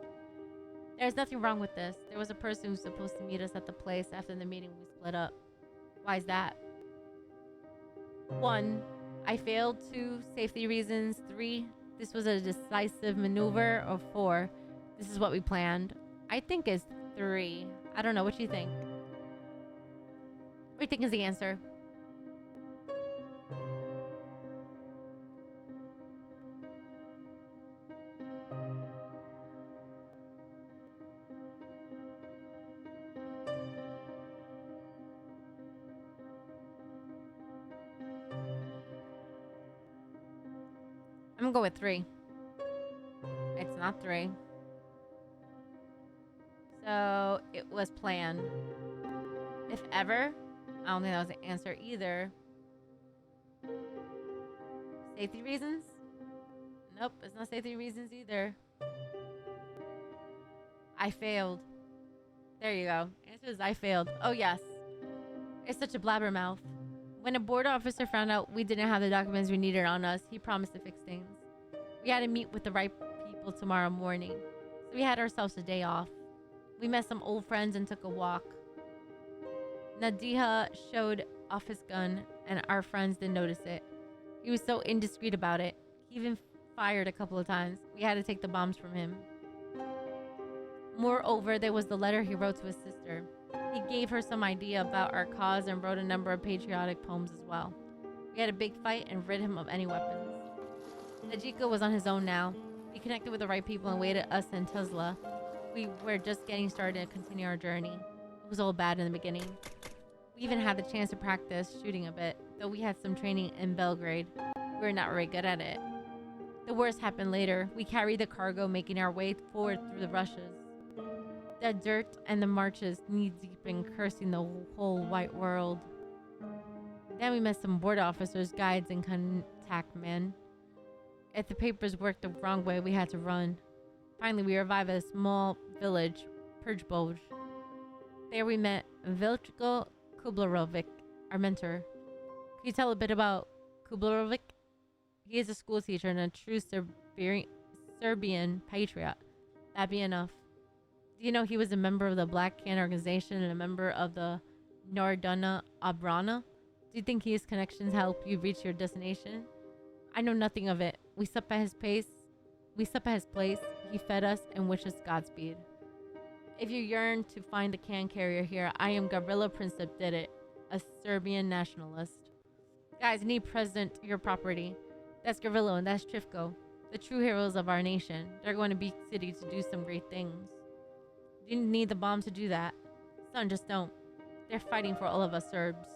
There's nothing wrong with this. There was a person who was supposed to meet us at the place. After the meeting, we split up. Why is that? 1. I failed. 2. Safety reasons. 3. This was a decisive maneuver. Or 4. This is what we planned. I think it's 3. I don't know. What do you think? What do you think is the answer? I'm gonna go with 3. It's not 3. So it was planned. If ever, I don't think that was the answer either. Safety reasons? Nope, it's not safety reasons either. I failed. There you go. Answer is I failed. Oh yes. It's such a blabbermouth. When a border officer found out we didn't have the documents we needed on us, he promised to fix things. We had to meet with the right people tomorrow morning, so we had ourselves a day off. We met some old friends and took a walk. Nadiha showed off his gun, and our friends didn't notice it. He was so indiscreet about it. He even fired a couple of times. We had to take the bombs from him. Moreover, there was the letter he wrote to his sister. He gave her some idea about our cause and wrote a number of patriotic poems as well. We had a big fight and rid him of any weapons. Najika was on his own now. He connected with the right people and waited us in Tuzla. We were just getting started to continue our journey. It was all bad in the beginning. We even had the chance to practice shooting a bit, though we had some training in Belgrade. We were not very good at it. The worst happened later. We carried the cargo, making our way forward through the rushes. The dirt and the marches knee-deep in cursing the whole white world. Then we met some border officers, guides, and contact men. If the papers worked the wrong way, we had to run. Finally, we arrived at a small village, Purgeboj. There we met Vilko Kublarovic, our mentor. Can you tell a bit about Kublarovic? He is a school teacher and a true Serbian patriot. That'd be enough. Do you know he was a member of the Black Can organization and a member of the Nordana Obrana? Do you think his connections help you reach your destination? I know nothing of it. We slept at his place. He fed us and wished us Godspeed. If you yearn to find a can carrier here, I am Gavrila Princip did it, a Serbian nationalist. Guys, I need present your property. That's Gavrilo and that's Trifko, the true heroes of our nation. They're going to Beak City to do some great things. You need the bomb to do that. Son, just don't. They're fighting for all of us Serbs.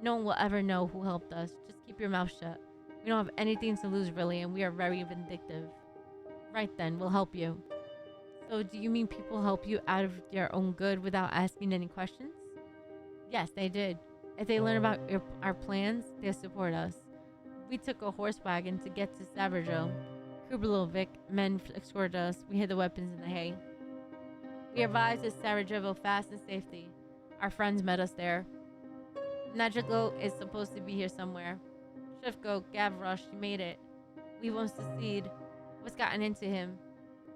No one will ever know who helped us. Just keep your mouth shut. We don't have anything to lose really, and we are very vindictive. Right then, we'll help you. So do you mean people help you out of their own good without asking any questions? Yes, they did. If they learn about our plans, they'll support us. We took a horse wagon to get to Savajo. Kubrilovic men escorted us. We hid the weapons in the hay. We arrived at Sarajevo fast and safety. Our friends met us there. Najiko is supposed to be here somewhere. Shivko, Gavrosh, she made it. We won't succeed. What's gotten into him?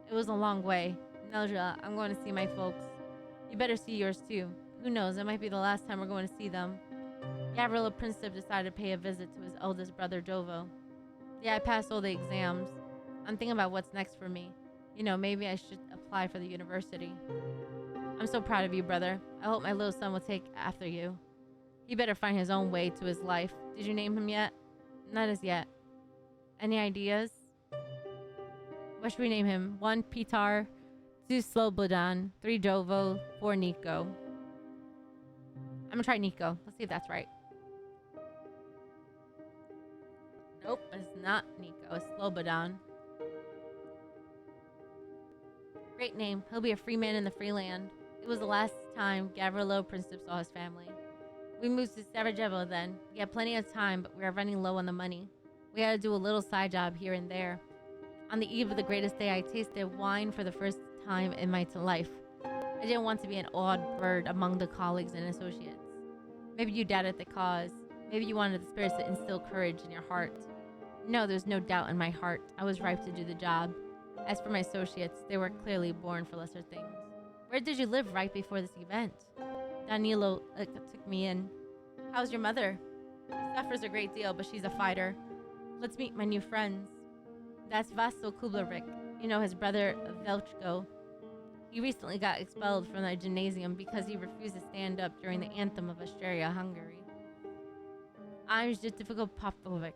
It was a long way. Nelja, I'm going to see my folks. You better see yours too. Who knows, it might be the last time we're going to see them. Gavrila Princip decided to pay a visit to his eldest brother, Jovo. Yeah, I passed all the exams. I'm thinking about what's next for me. You know, maybe I should apply for the university. I'm so proud of you, brother. I hope my little son will take after you. He better find his own way to his life. Did you name him yet? Not as yet. Any ideas? What should we name him? 1, Pitar. 2, Slobodan. 3, Jovo. 4, Nico. I'm gonna try Nico. Let's see if that's right. Nope, it's not Nico. It's Slobodan. Great name. He'll be a free man in the free land. It was the last time Gavrilo Princip saw his family. We moved to Sarajevo then. We had plenty of time, but we were running low on the money. We had to do a little side job here and there. On the eve of the greatest day, I tasted wine for the first time in my life. I didn't want to be an odd bird among the colleagues and associates. Maybe you doubted the cause. Maybe you wanted the spirits to instill courage in your heart. No, there's no doubt in my heart. I was ripe to do the job. As for my associates, they were clearly born for lesser things. Where did you live right before this event? Danilo took me in. How's your mother? She suffers a great deal, but she's a fighter. Let's meet my new friends. That's Vasil Kublarek. You know his brother, Velchko. He recently got expelled from the gymnasium because he refused to stand up during the anthem of Austria-Hungary. I'm Zhitifiko Popovic.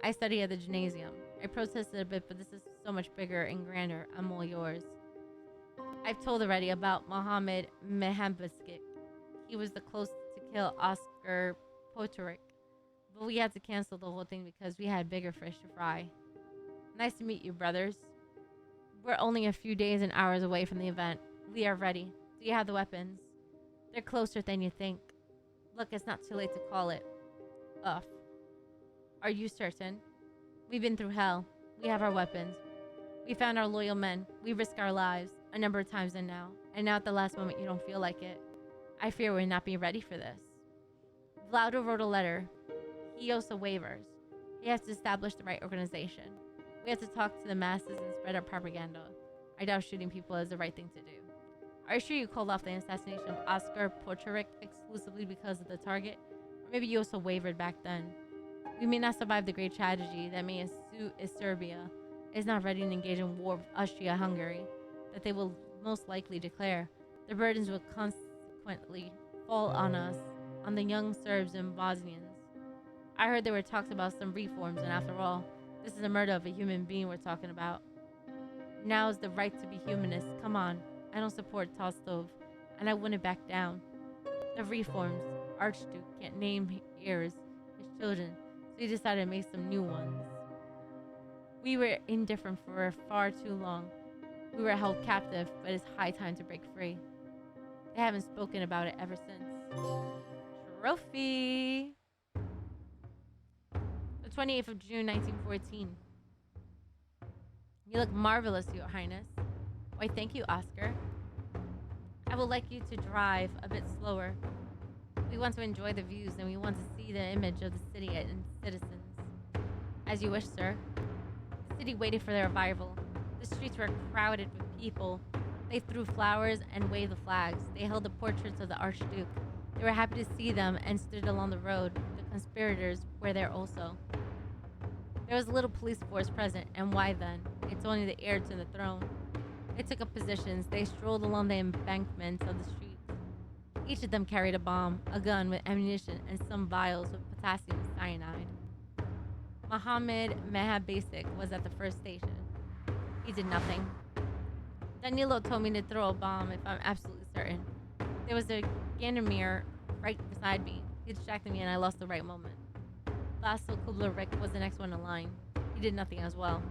I study at the gymnasium. I protested a bit, but this is so much bigger and grander. I'm all yours. I've told already about Mohammed Mehambitskik. He was the close to kill Oscar Potorik, but we had to cancel the whole thing because we had bigger fish to fry. Nice to meet you, brothers. We're only a few days and hours away from the event. We are ready. Do you have the weapons? They're closer than you think. Look, it's not too late to call it off. Are you certain? We've been through hell. We have our weapons. We found our loyal men. We risked our lives a number of times and now at the last moment you don't feel like it. I fear we're not being ready for this. Vlado wrote a letter. He also wavers. He has to establish the right organization. We have to talk to the masses and spread our propaganda. I doubt shooting people is the right thing to do. Are you sure you called off the assassination of Oscar Potorik exclusively because of the target? Or maybe you also wavered back then. We may not survive the great tragedy that may ensue if Serbia is not ready to engage in war with Austria-Hungary, that they will most likely declare. The burdens will consequently fall on us, on the young Serbs and Bosnians. I heard there were talks about some reforms, and after all, this is the murder of a human being we're talking about. Now is the right to be humanist. Come on. I don't support Tolstov, and I wouldn't back down. The reforms. Archduke can't name heirs, his children, so he decided to make some new ones. We were indifferent for far too long. We were held captive, but it's high time to break free. They haven't spoken about it ever since. Trophy! The 28th of June, 1914. You look marvelous, Your Highness. Why, thank you, Oscar. I would like you to drive a bit slower. We want to enjoy the views and we want to see the image of the city and citizens. As you wish, sir. The city waited for their arrival. The streets were crowded with people. They threw flowers and waved the flags. They held the portraits of the Archduke. They were happy to see them and stood along the road. The conspirators were there also. There was a little police force present, and why then? It's only the heir to the throne. They took up positions. They strolled along the embankments of the streets. Each of them carried a bomb, a gun with ammunition, and some vials with potassium cyanide. Mohammed Basic was at the first station. He did nothing. Danilo told me to throw a bomb if I'm absolutely certain. There was a Ganymede right beside me. He distracted me and I lost the right moment. Vasil Kubler-Rick was the next one in line. He did nothing as well.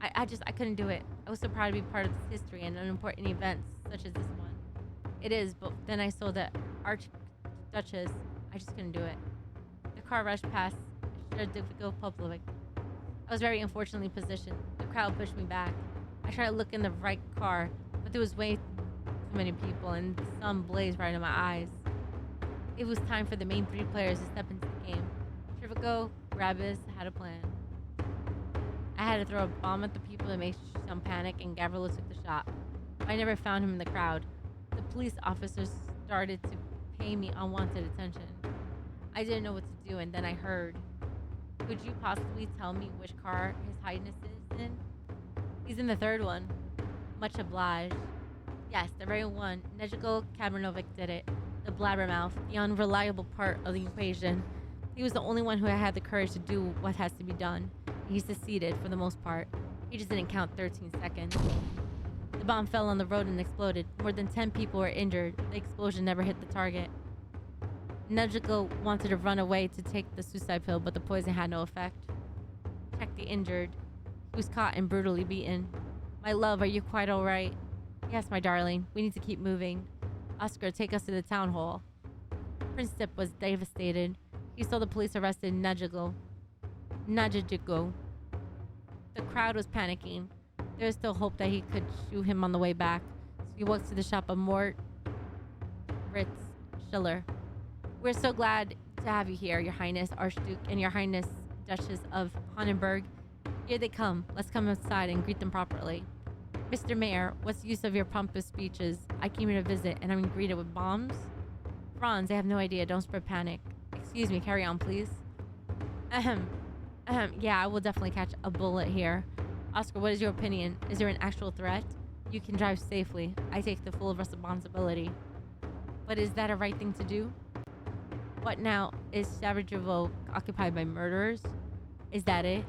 I couldn't do it. I was so proud to be part of this history and unimportant events such as this one. It is, but then I saw the Archduchess. I just couldn't do it. The car rushed past Sherdivko Public. I was very unfortunately positioned. The crowd pushed me back. I tried to look in the right car, but there was way too many people and the sun blazed right in my eyes. It was time for the main three players to step into the game. Trivico, Grabus had a plan. I had to throw a bomb at the people to make some panic, and Gavrilo took the shot. I never found him in the crowd. The police officers started to pay me unwanted attention. I didn't know what to do, and then I heard. Could you possibly tell me which car His Highness is in? He's in the third one. Much obliged. Yes, the very one. Nejiko Kabranovic did it. The blabbermouth, the unreliable part of the equation. He was the only one who had the courage to do what has to be done. He succeeded for the most part. He just didn't count 13 seconds. The bomb fell on the road and exploded. More than 10 people were injured. The explosion never hit the target. Nejiko wanted to run away to take the suicide pill, but the poison had no effect. Check the injured. He was caught and brutally beaten. My love, are you quite all right? Yes, my darling. We need to keep moving. Oscar, take us to the town hall. Prince Sip was devastated. He saw the police arrested Nejiko. The crowd was panicking. There was still hope that he could shoot him on the way back. So he walked to the shop of Mort Ritz Schiller. We're so glad to have you here, Your Highness Archduke and Your Highness Duchess of Honnenberg. Here they come. Let's come outside and greet them properly. Mr. Mayor, what's the use of your pompous speeches? I came here to visit and I'm being greeted with bombs? Franz, I have no idea. Don't spread panic. Excuse me, carry on, please. Yeah, I will definitely catch a bullet here. Oscar, what is your opinion? Is there an actual threat? You can drive safely. I take the full responsibility. But is that a right thing to do? What now? Is Sarajevo occupied by murderers? Is that it?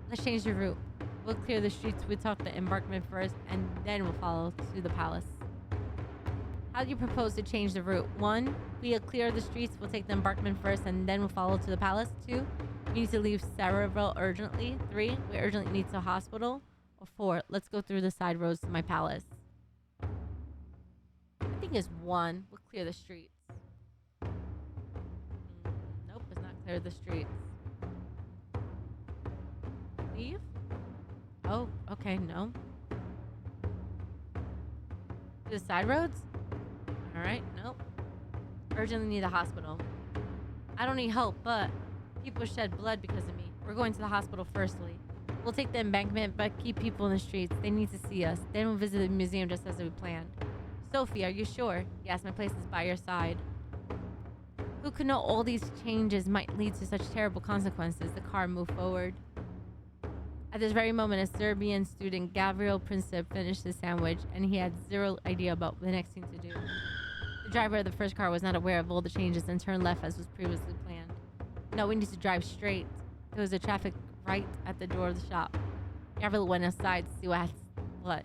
Let's change the route. We'll clear the streets. We'll talk the embankment first, and then we'll follow to the palace. How do you propose to change the route? 1, we'll clear the streets. We'll take the embankment first, and then we'll follow to the palace. 2, we need to leave Sarajevo urgently. 3, we urgently need to hospital. Or 4, let's go through the side roads to my palace. I think it's 1, we'll clear the streets. Nope, it's not clear the streets. Leave? Oh, okay, no. To the side roads? Alright, nope. Urgently need a hospital. I don't need help, but people shed blood because of me. We're going to the hospital firstly. We'll take the embankment, but keep people in the streets. They need to see us. Then we'll visit the museum just as we planned. Sophie, are you sure? Yes, my place is by your side. Who could know all these changes might lead to such terrible consequences? The car moved forward. At this very moment, a Serbian student, Gavrilo Princip, finished his sandwich, and he had zero idea about the next thing to do. The driver of the first car was not aware of all the changes and turned left as was previously planned. No, we need to drive straight. There was a traffic right at the door of the shop. Gavrilo went outside to see what.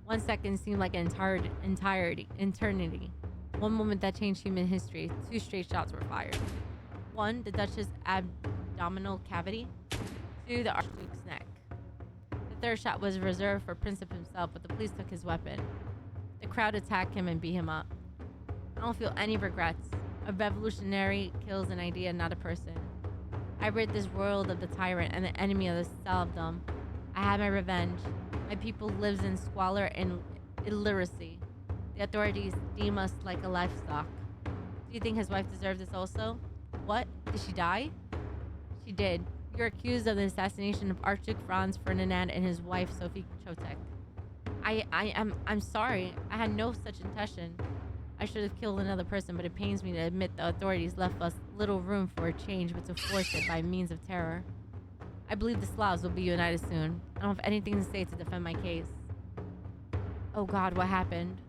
1 second seemed like an eternity. One moment that changed human history. 2 straight shots were fired. 1, the Duchess' abdominal cavity. 2, the Archduke's neck. The third shot was reserved for Princip himself, but the police took his weapon. The crowd attacked him and beat him up. I don't feel any regrets. A revolutionary kills an idea, not a person. I rid this world of the tyrant and the enemy of the Salvdom. I had my revenge. My people lives in squalor and illiteracy. The authorities deem us like a livestock. Do you think his wife deserved this also? What? Did she die? She did. You're accused of the assassination of Archduke Franz Ferdinand and his wife Sophie Chotek. I'm sorry. I had no such intention. I should have killed another person, but it pains me to admit the authorities left us little room for a change but to force it by means of terror. I believe the Slavs will be united soon. I don't have anything to say to defend my case. Oh God, what happened?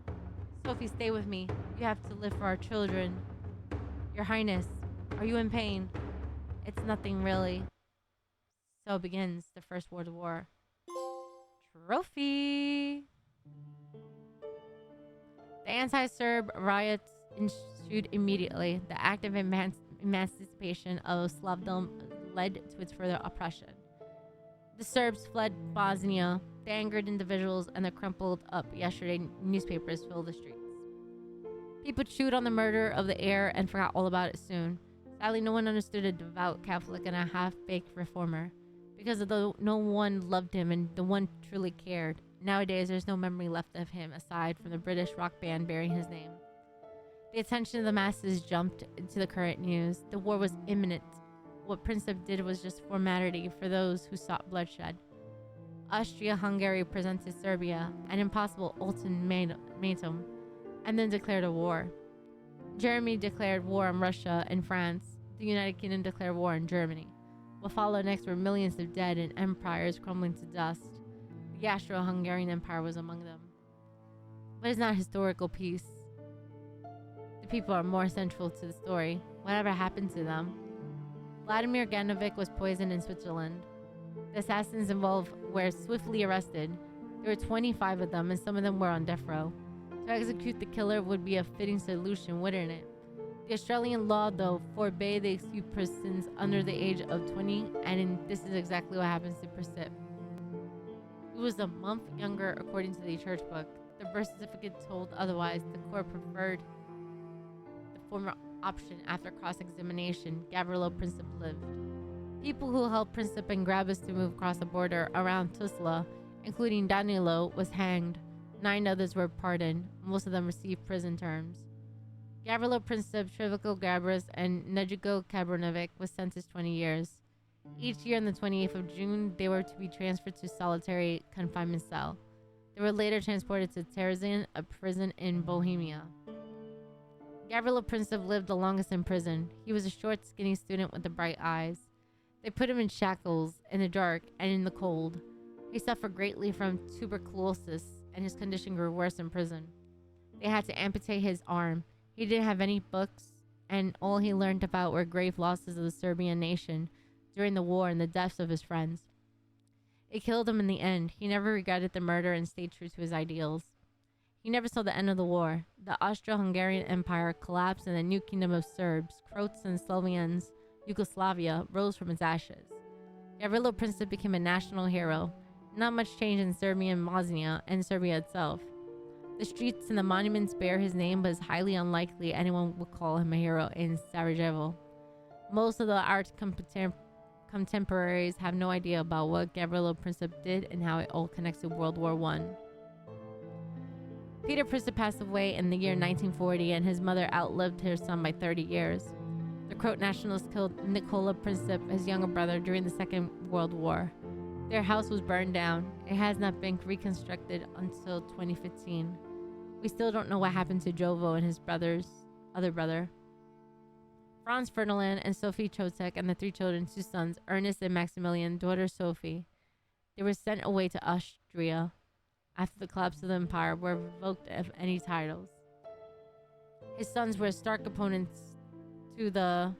Sophie, stay with me. You have to live for our children. Your Highness, are you in pain? It's nothing really. So begins the First World War. Trophy! The anti-Serb riots ensued immediately. The act of emancipation of Slavdom led to its further oppression. The Serbs fled Bosnia. The angered individuals and the crumpled up yesterday newspapers filled the streets. People chewed on the murder of the heir and forgot all about it soon. Sadly, no one understood a devout Catholic and a half-baked reformer. Because although no one loved him and the one truly cared, nowadays there's no memory left of him aside from the British rock band bearing his name. The attention of the masses jumped into the current news. The war was imminent. What Princip did was just formality for those who sought bloodshed. Austria-Hungary presented Serbia an impossible ultimatum and then declared a war. Germany declared war on Russia and France. The United Kingdom declared war on Germany. What followed next were millions of dead and empires crumbling to dust. The Austro-Hungarian Empire was among them. But it's not historical peace. The people are more central to the story. Whatever happened to them? Vladimir Ganovic was poisoned in Switzerland. The assassins involved were swiftly arrested. There were 25 of them, and some of them were on death row. To execute the killer would be a fitting solution, wouldn't it? The Australian law, though, forbade the execute persons under the age of 20, and this is exactly what happens to Princip. He was a month younger according to the church book. The birth certificate told otherwise. The court preferred the former option after cross-examination. Gavrilo Princip lived. People who helped Princip and Grabus to move across the border around Tuzla, including Danilo, was hanged. 9 others were pardoned. Most of them received prison terms. Gavrilo Princip, Triviko Grabus, and Nedjigo Kabranovic was sentenced 20 years. Each year on the 28th of June, they were to be transferred to solitary confinement cell. They were later transported to Terezin, a prison in Bohemia. Gavrilo Princip lived the longest in prison. He was a short, skinny student with the bright eyes. They put him in shackles, in the dark, and in the cold. He suffered greatly from tuberculosis, and his condition grew worse in prison. They had to amputate his arm. He didn't have any books, and all he learned about were grave losses of the Serbian nation during the war and the deaths of his friends. It killed him in the end. He never regretted the murder and stayed true to his ideals. He never saw the end of the war. The Austro-Hungarian Empire collapsed and the new kingdom of Serbs, Croats, and Slovenians, Yugoslavia, rose from its ashes. Gavrilo Princip became a national hero. Not much change in Serbia and Bosnia and Serbia itself. The streets and the monuments bear his name, but it's highly unlikely anyone would call him a hero in Sarajevo. Most of the art contemporaries have no idea about what Gavrilo Princip did and how it all connects to World War I. Peter Princip passed away in the year 1940, and his mother outlived her son by 30 years. The Croat nationalists killed Nikola Princip, his younger brother, during the Second World War. Their house was burned down. It has not been reconstructed until 2015. We still don't know what happened to Jovo and his other brother. Franz Ferdinand and Sophie Chotek and the 3 children, 2 sons, Ernest and Maximilian, daughter Sophie. They were sent away to Austria after the collapse of the empire, were revoked of any titles. His sons were stark opponents to the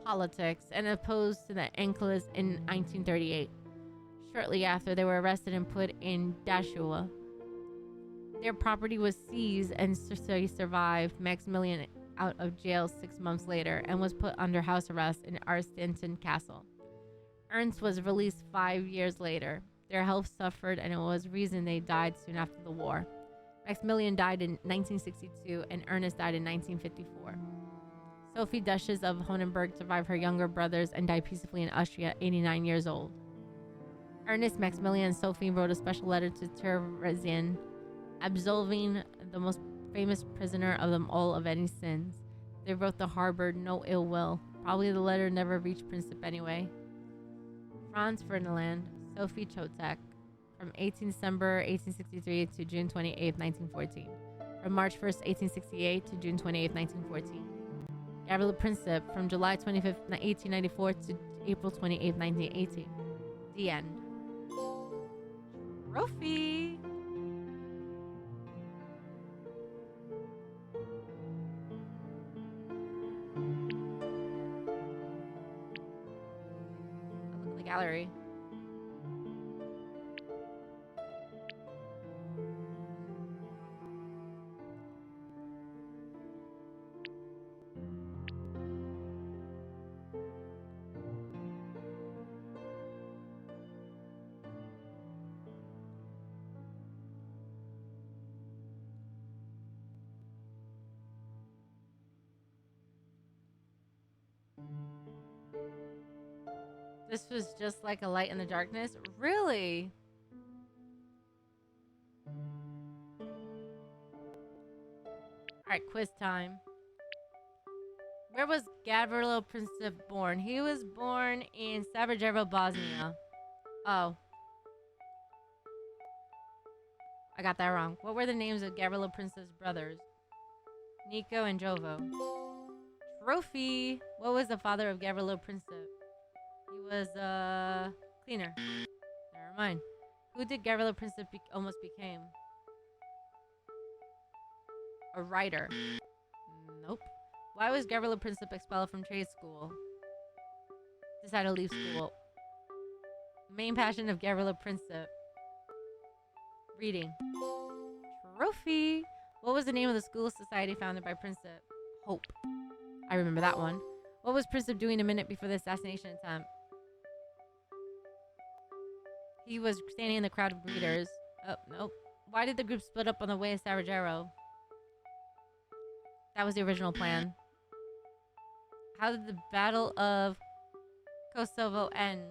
politics and opposed to the Ankilas in 1938. Shortly after, they were arrested and put in Dachau. Their property was seized and survived. Maximilian out of jail 6 months later and was put under house arrest in Arstenton Castle. Ernst was released 5 years later. Their health suffered, and it was reason they died soon after the war. Maximilian died in 1962 and Ernest died in 1954. Sophie, Duchess of Honenberg, survived her younger brothers and died peacefully in Austria at 89 years old. Ernest, Maximilian, and Sophie wrote a special letter to Terezin, absolving the most famous prisoner of them all of any sins. They wrote the harbored no ill will. Probably the letter never reached Princip anyway. Franz Ferdinand, Sophie Chotek, from 18 December 1863 to June 28, 1914. From March 1st, 1868 to June 28, 1914. Gavrila Princip, from July 25th, 1894 to April 28th, 1918. The end. Trophy! Look at the gallery. This was just like a light in the darkness? Really? Alright, quiz time. Where was Gavrilo Princip born? He was born in Sarajevo, Bosnia. Oh. I got that wrong. What were the names of Gavrilo Princip's brothers? Nico and Jovo. Trophy! What was the father of Gavrilo Princip? He was a cleaner. Never mind. Who did Gavrilo Princip almost became? A writer. Nope. Why was Gavrilo Princip expelled from trade school? Decided to leave school. Main passion of Gavrilo Princip. Reading. Trophy. What was the name of the school society founded by Princip? Hope. I remember that one. What was Princip doing a minute before the assassination attempt? He was standing in the crowd of readers. Oh, nope. Why did the group split up on the way to Sarajevo? That was the original plan. How did the Battle of Kosovo end?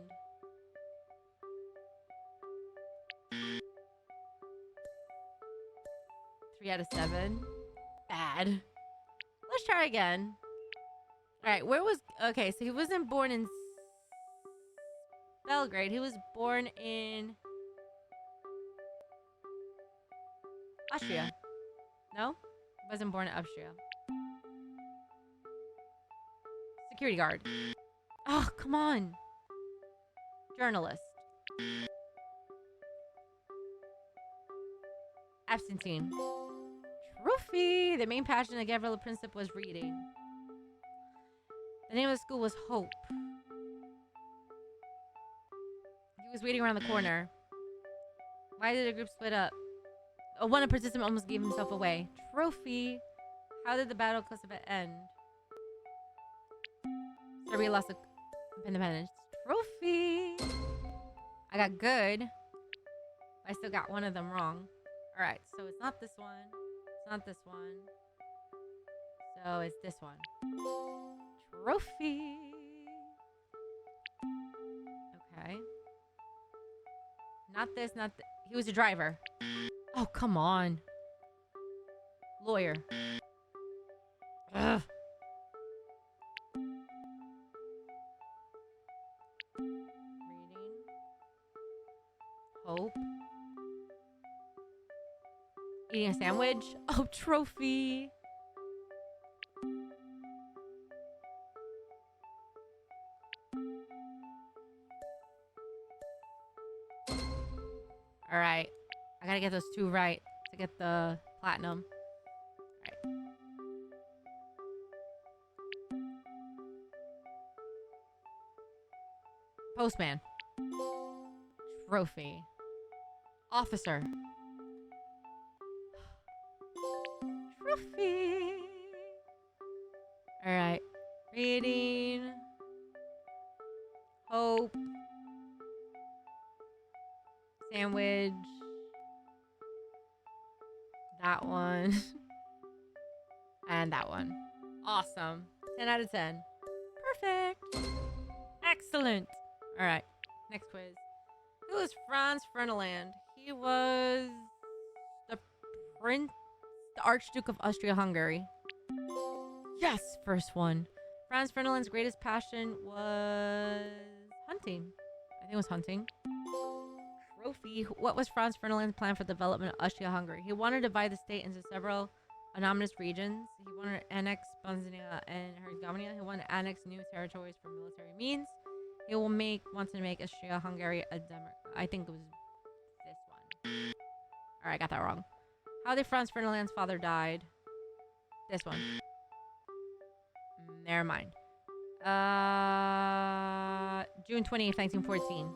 Three out of 7. Bad. Let's try again. Alright, where was... Okay, so he wasn't born in Belgrade. He was born in Austria. No? Wasn't born in Austria. Security guard. Oh, come on. Journalist. Absentee. Trophy. The main passion of Gavrilo Princip was reading. The name of the school was Hope. He was waiting around the corner. Why did the group split up? Oh, one participant almost gave himself away. Trophy. How did the Battle of Kosovo end? Serbia lost independence. Trophy. I got good. I still got one of them wrong. Alright, so it's not this one. It's not this one. So it's this one. Trophy. Okay. Not this, not th- He was a driver. Oh, come on. Lawyer. Ugh. Reading. Hope. Eating a sandwich. Oh, trophy. All right. I gotta get those 2 right to get the platinum. All right. Postman. Trophy. Officer. Trophy. All right. Reading. Hope. Sandwich. That one. And that one. Awesome. 10 out of 10. Perfect. Excellent. All right. Next quiz. Who was Franz Ferdinand? He was the prince, the Archduke of Austria-Hungary. Yes, first one. Franz Ferdinand's greatest passion was hunting. I think it was hunting. Trophy. What was Franz Ferdinand's plan for the development of Austria-Hungary? He wanted to divide the state into several autonomous regions. He wanted to annex Bosnia and Herzegovina. He wanted to annex new territories for military means. He wants to make Austria-Hungary a democracy. I think it was this one. All right, I got that wrong. How did Franz Ferdinand's father died? This one. Never mind. June 28th, 1914.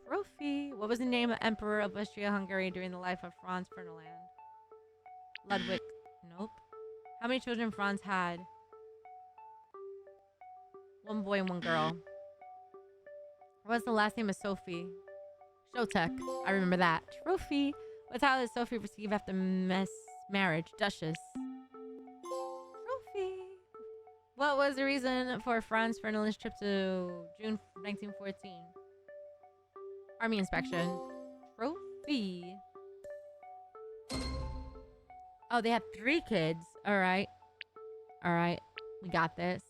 Trophy. What was the name of Emperor of Austria-Hungary during the life of Franz Ferdinand? Ludwig. Nope. How many children Franz had? One boy and one girl. What was the last name of Sophie? Shotek. I remember that. Trophy. What title did Sophie receive after marriage? Duchess. Trophy. What was the reason for Franz Ferdinand's trip to June 1914? Army inspection. Trophy. Oh, they had 3 kids. All right. All right. We got this.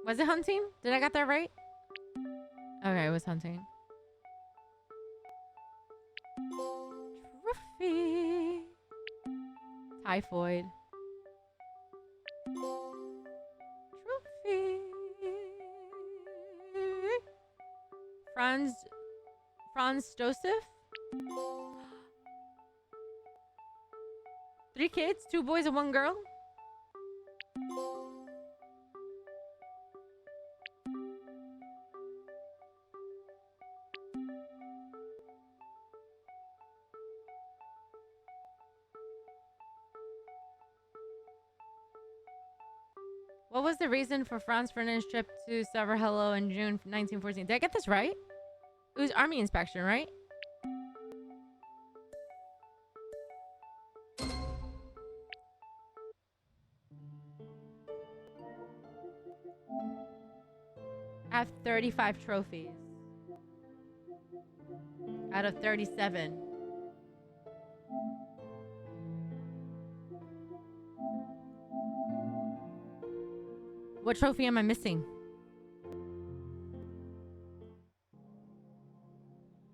Was it hunting? Did I get that right? Okay, it was hunting. Trophy. Typhoid. Trophy. Franz Joseph? 3 kids? 2 boys and 1 girl? What was the reason for Franz Ferdinand's trip to Sarajevo in June 1914? Did I get this right? It was army inspection, right? I have 35 trophies out of 37. What trophy am I missing?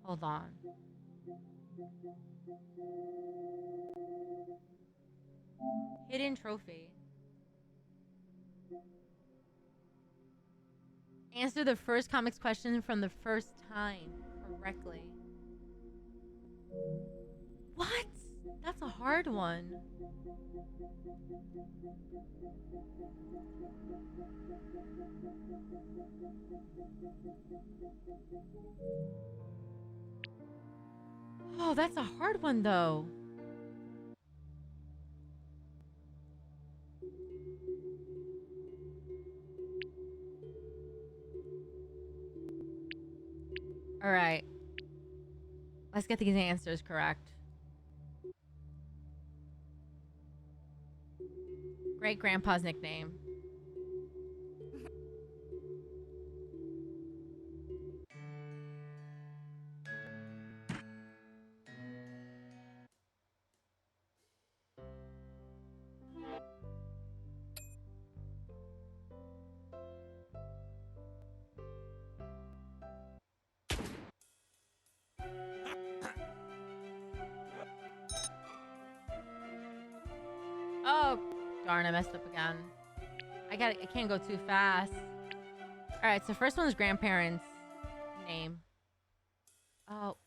Hold on. Hidden trophy. Answer the first comics question from the first time correctly. What? That's a hard one. Oh, that's a hard one though. All right. Let's get these answers correct. Great grandpa's nickname. Oh, darn, I messed up again. I can't go too fast. All right, so first one is grandparents' name. Oh. All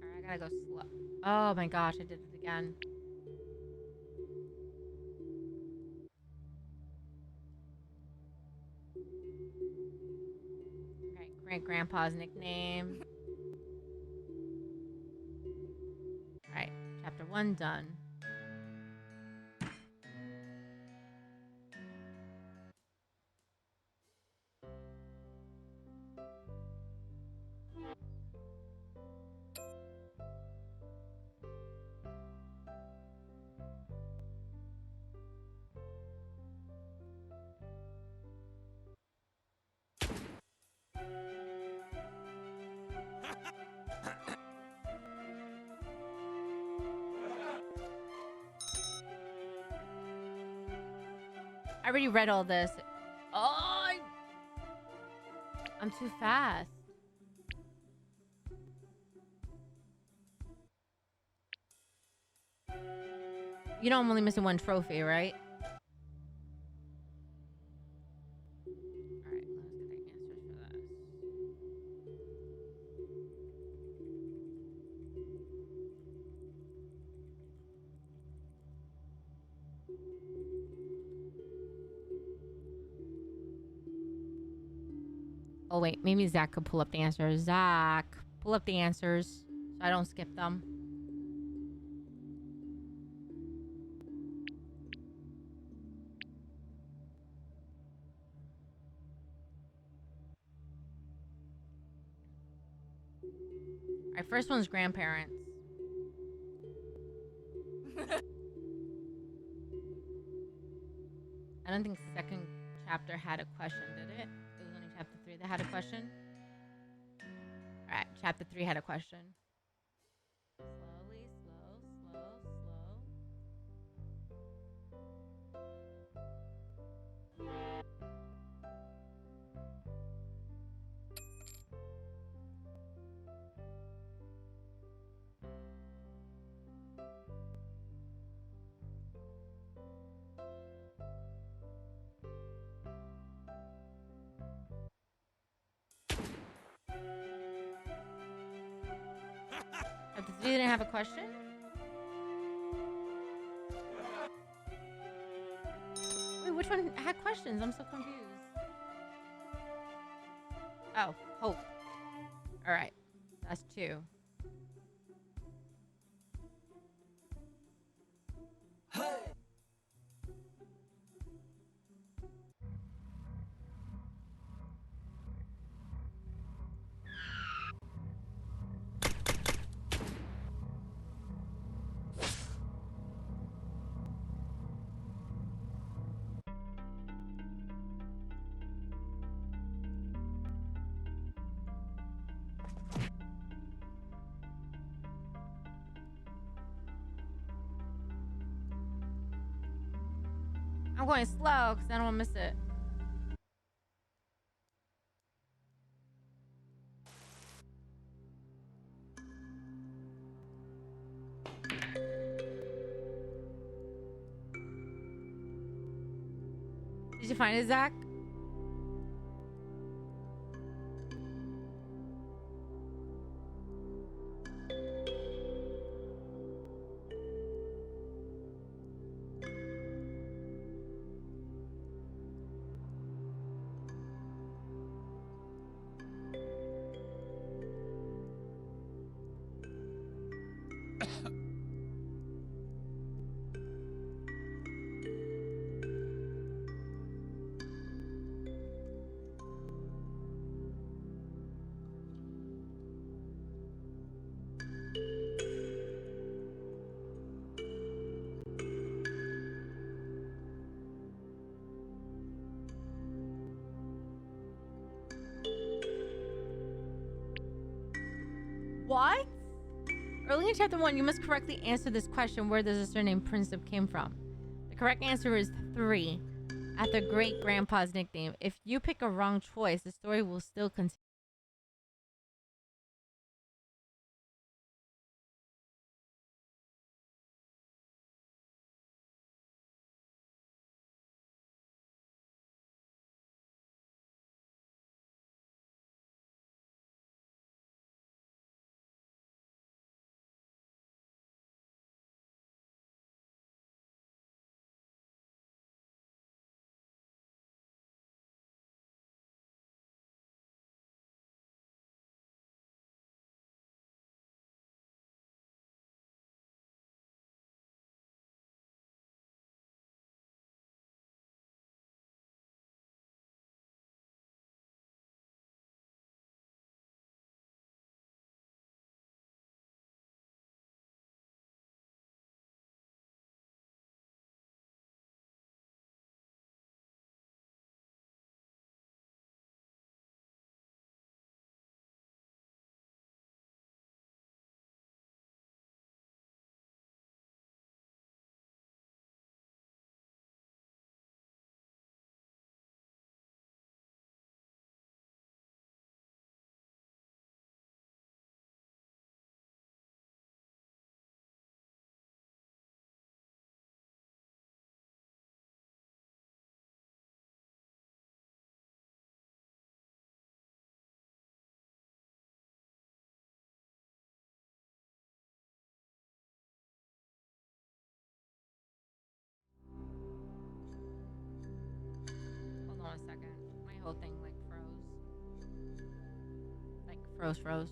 right, I gotta go slow. Oh my gosh, I did it again. All right, great grandpa's nickname. All right, one done. I already read all this. Oh, I'm too fast. You know I'm only missing one trophy, right? Alright, let's get the answers for this. Oh wait, maybe Zach could pull up the answers. Zach, pull up the answers so I don't skip them. Alright, first one's grandparents. I don't think second chapter had a question, did it? It was only chapter 3 that had a question. Alright, chapter 3 had a question. Slowly, slow. Chapter 3 didn't have a question? Wait, which one had questions? I'm so confused. Oh, hope. Alright, that's 2. I'm going slow because I don't want to miss it. Did you find it, Zach? What? Early in chapter 1, you must correctly answer this question: where does the surname Princip came from? The correct answer is 3, after great grandpa's nickname. If you pick a wrong choice, the story will still continue. whole thing like froze. Like froze.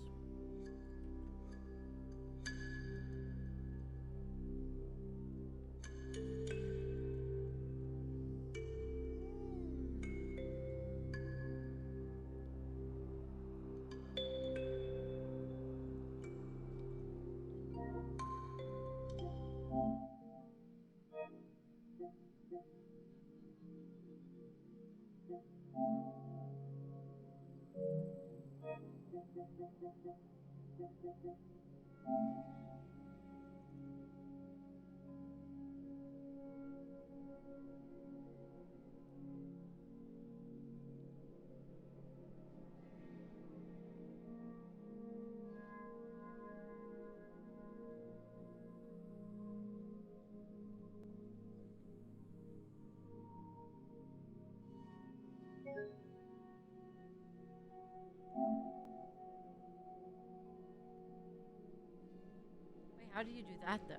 Wait, how do you do that though?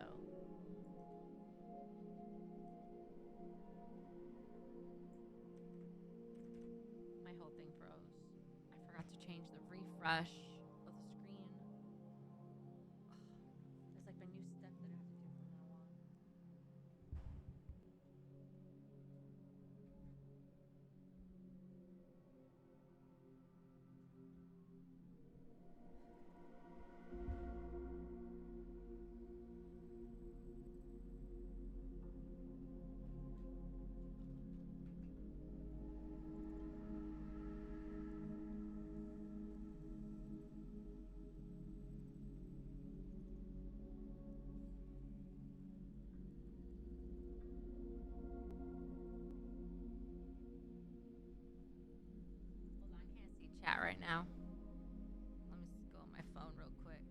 My whole thing froze. I forgot to change the refresh of the screen. There's like a new step that I have to do from now on. Hold on, I can't see chat right now. Let me go on my phone real quick.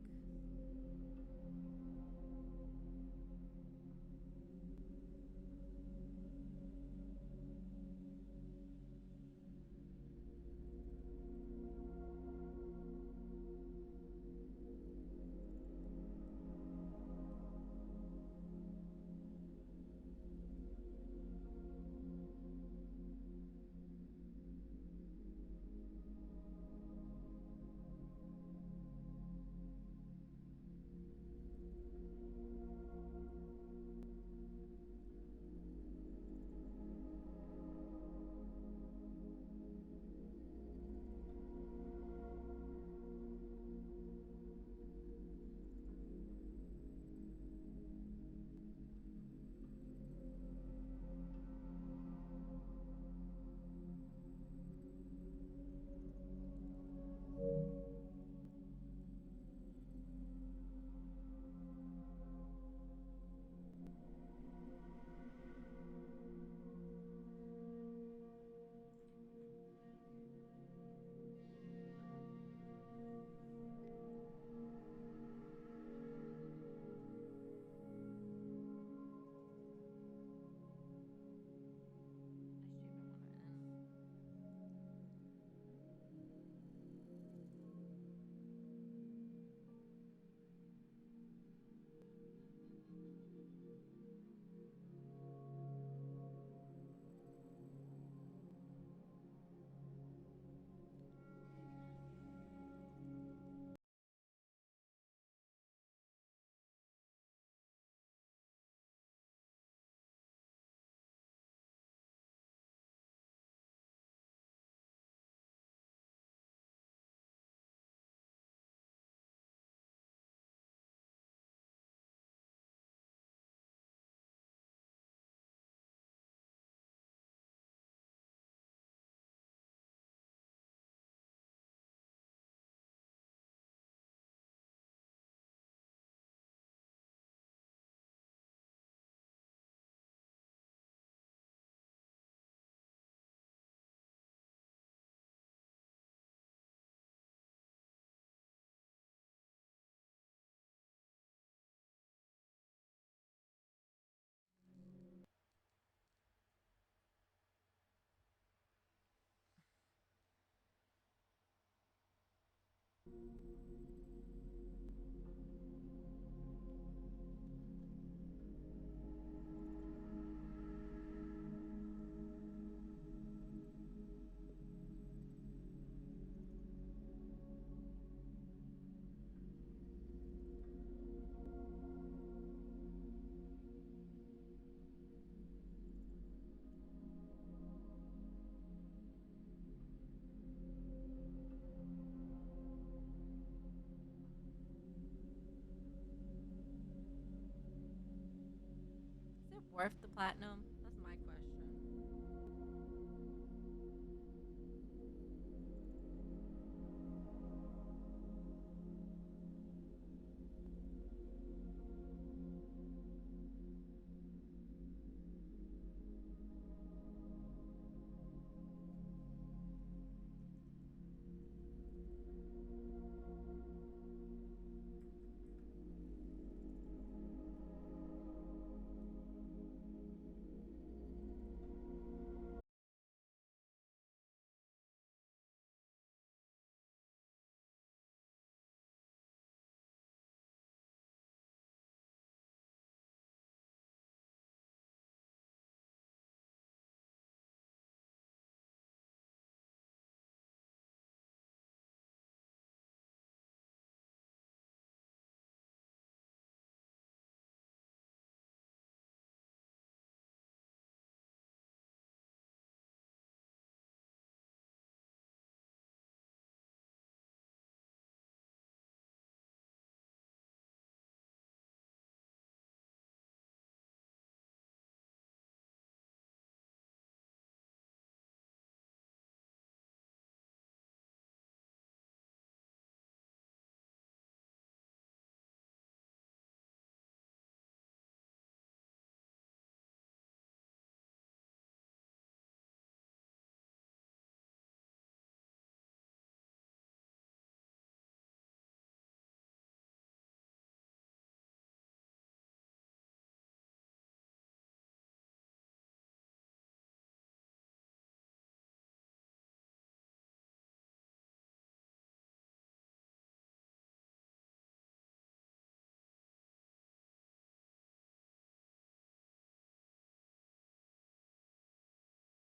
worth the platinum.